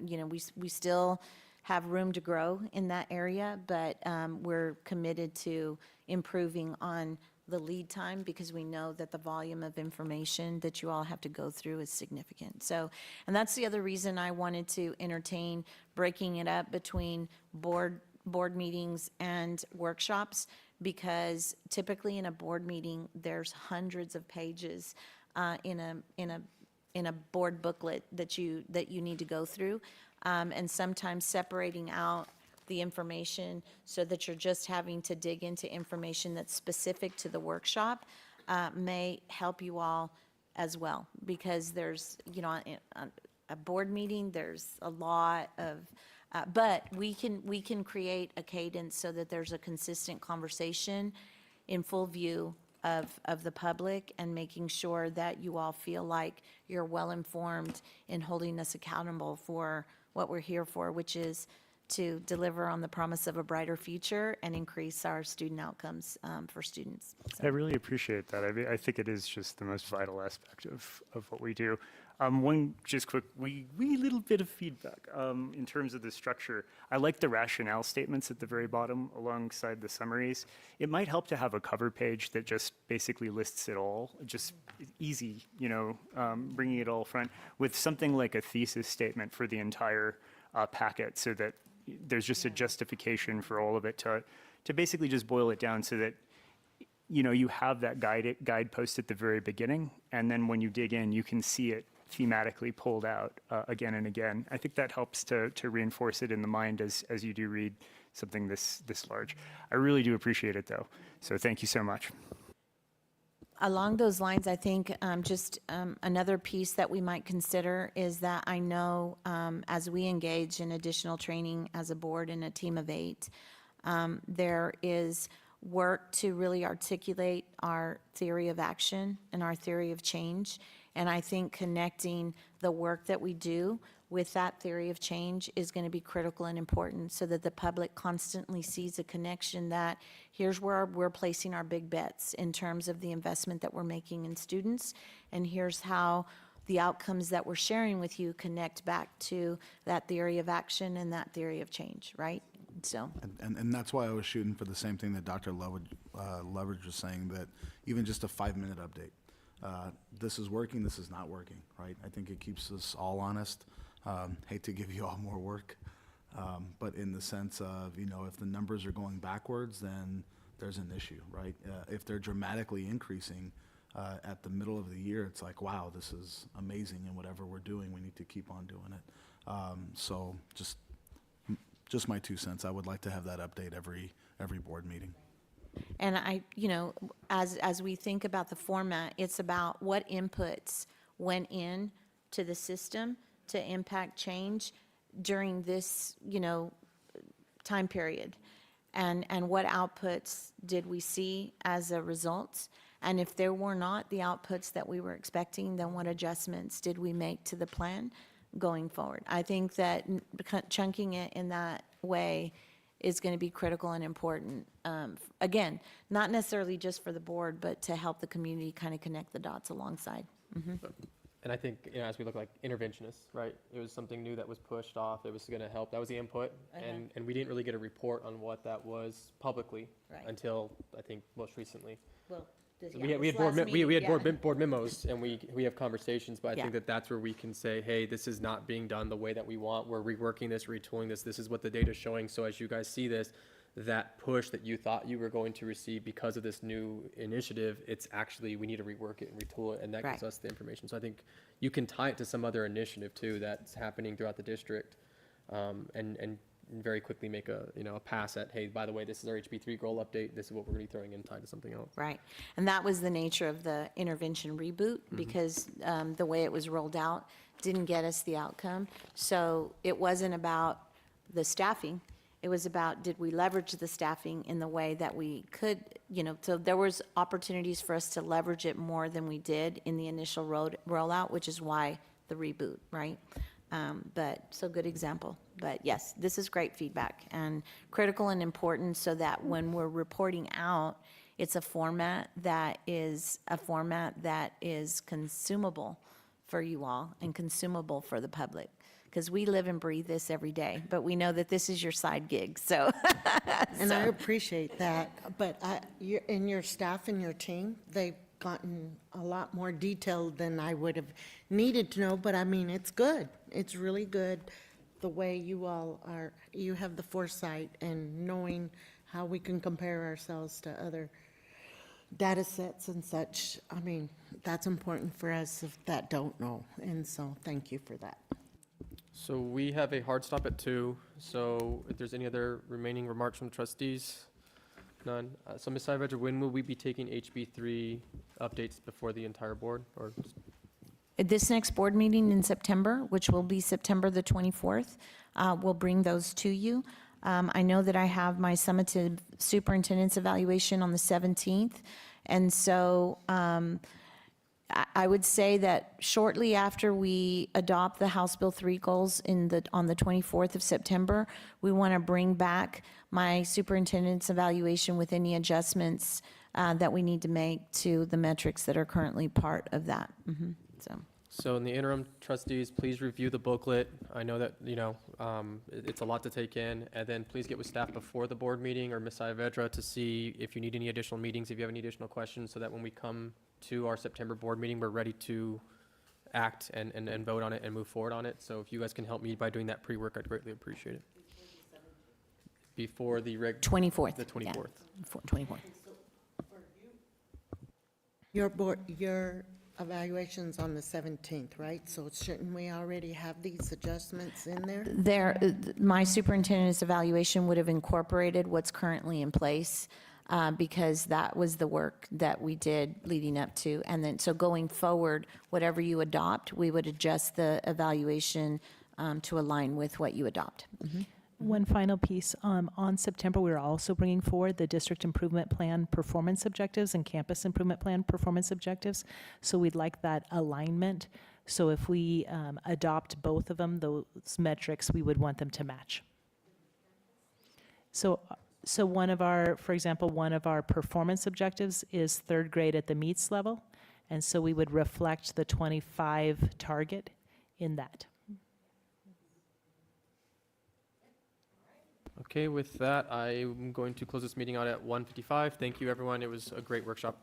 we still have room to grow in that area, but we're committed to improving on the lead time, because we know that the volume of information that you all have to go through is significant. So, and that's the other reason I wanted to entertain breaking it up between board meetings and workshops, because typically in a board meeting, there's hundreds of pages in a board booklet that you need to go through, and sometimes separating out the information so that you're just having to dig into information that's specific to the workshop may help you all as well, because there's, a board meeting, there's a lot of, but we can create a cadence so that there's a consistent conversation in full view of the public, and making sure that you all feel like you're well-informed in holding us accountable for what we're here for, which is to deliver on the promise of a brighter future and increase our student outcomes for students. I really appreciate that. I think it is just the most vital aspect of what we do. One just quick wee little bit of feedback in terms of the structure. I like the rationale statements at the very bottom alongside the summaries. It might help to have a cover page that just basically lists it all, just easy, bringing it all front, with something like a thesis statement for the entire packet, so that there's just a justification for all of it, to basically just boil it down so that you have that guidepost at the very beginning, and then when you dig in, you can see it thematically pulled out again and again. I think that helps to reinforce it in the mind as you do read something this large. I really do appreciate it, though. So thank you so much. Along those lines, I think just another piece that we might consider is that I know as we engage in additional training as a board and a team of 8, there is work to really articulate our theory of action and our theory of change. And I think connecting the work that we do with that theory of change is going to be critical and important so that the public constantly sees a connection that here's where we're placing our big bets in terms of the investment that we're making in students, and here's how the outcomes that we're sharing with you connect back to that theory of action and that theory of change, right? So, And that's why I was shooting for the same thing that Dr. Leverage was saying, that even just a 5-minute update. This is working, this is not working, right? I think it keeps us all honest. Hate to give you all more work, but in the sense of, if the numbers are going backwards, then there's an issue, right? If they're dramatically increasing at the middle of the year, it's like, wow, this is amazing, and whatever we're doing, we need to keep on doing it. So just my 2 cents. I would like to have that update every board meeting. and as we think about the format, it's about what inputs went in to the system to impact change during this, time period. And what outputs did we see as a result? And if there were not the outputs that we were expecting, then what adjustments did we make to the plan going forward? I think that chunking it in that way is going to be critical and important. Again, not necessarily just for the board, but to help the community kind of connect the dots alongside. And I think, as we look like interventionists, right? It was something new that was pushed off. It was going to help. That was the input. And we didn't really get a report on what that was publicly Right. until, I think, most recently. Well, So we had board memos, and we have conversations, but I think that's where we can say, hey, this is not being done the way that we want. We're reworking this, retooling this. This is what the data's showing. So as you guys see this, that push that you thought you were going to receive because of this new initiative, it's actually, we need to rework it and retool it, and that gives Right. us the information. So I think you can tie it to some other initiative too that's happening throughout the district, and very quickly make a pass at, hey, by the way, this is our HB3 goal update. This is what we're going to be throwing in, tied to something else. Right. And that was the nature of the intervention reboot, because the way it was rolled out didn't get us the outcome. So it wasn't about the staffing. It was about, did we leverage the staffing in the way that we could, so there was opportunities for us to leverage it more than we did in the initial rollout, which is why the reboot, right? So good example. But yes, this is great feedback and critical and important so that when we're reporting out, it's a format that is consumable for you all and consumable for the public. Because we live and breathe this every day, but we know that this is your side gig, so. And I appreciate that, but in your staff and your team, they've gotten a lot more detailed than I would have needed to know, but I mean, it's good. It's really good, the way you all you have the foresight and knowing how we can compare ourselves to other data sets and such. I mean, that's important for us that don't know, and so thank you for that. So we have a hard stop at 2, so if there's any other remaining remarks from the trustees? None. So Ms. Saavedra, when will we be taking HB3 updates before the entire board, or? This next board meeting in September, which will be September the 24th, we'll bring those to you. I know that I have my summative superintendent's evaluation on the 17th, and so I would say that shortly after we adopt the House Bill 3 goals on the 24th of September, we want to bring back my superintendent's evaluation with any adjustments that we need to make to the metrics that are currently part of that. So in the interim, trustees, please review the booklet. I know that, it's a lot to take in, and then please get with staff before the board meeting or Ms. Saavedra to see if you need any additional meetings, if you have any additional questions, so that when we come to our September board meeting, we're ready to act and vote on it and move forward on it. So if you guys can help me by doing that pre-work, I'd greatly appreciate it. Before the 24th. The 24th. Yeah, 24th. Your evaluation's on the 17th, right? So shouldn't we already have these adjustments in there? My superintendent's evaluation would have incorporated what's currently in place. because that was the work that we did leading up to. And then, so going forward, whatever you adopt, we would adjust the evaluation to align with what you adopt. One final piece, on September, we're also bringing forward the District Improvement Plan performance objectives and Campus Improvement Plan performance objectives. So we'd like that alignment. So if we adopt both of them, those metrics, we would want them to match. So one of our, for example, one of our performance objectives is third grade at the meets level. And so we would reflect the 25 target in that. Okay, with that, I'm going to close this meeting out at 1:55. Thank you, everyone. It was a great workshop.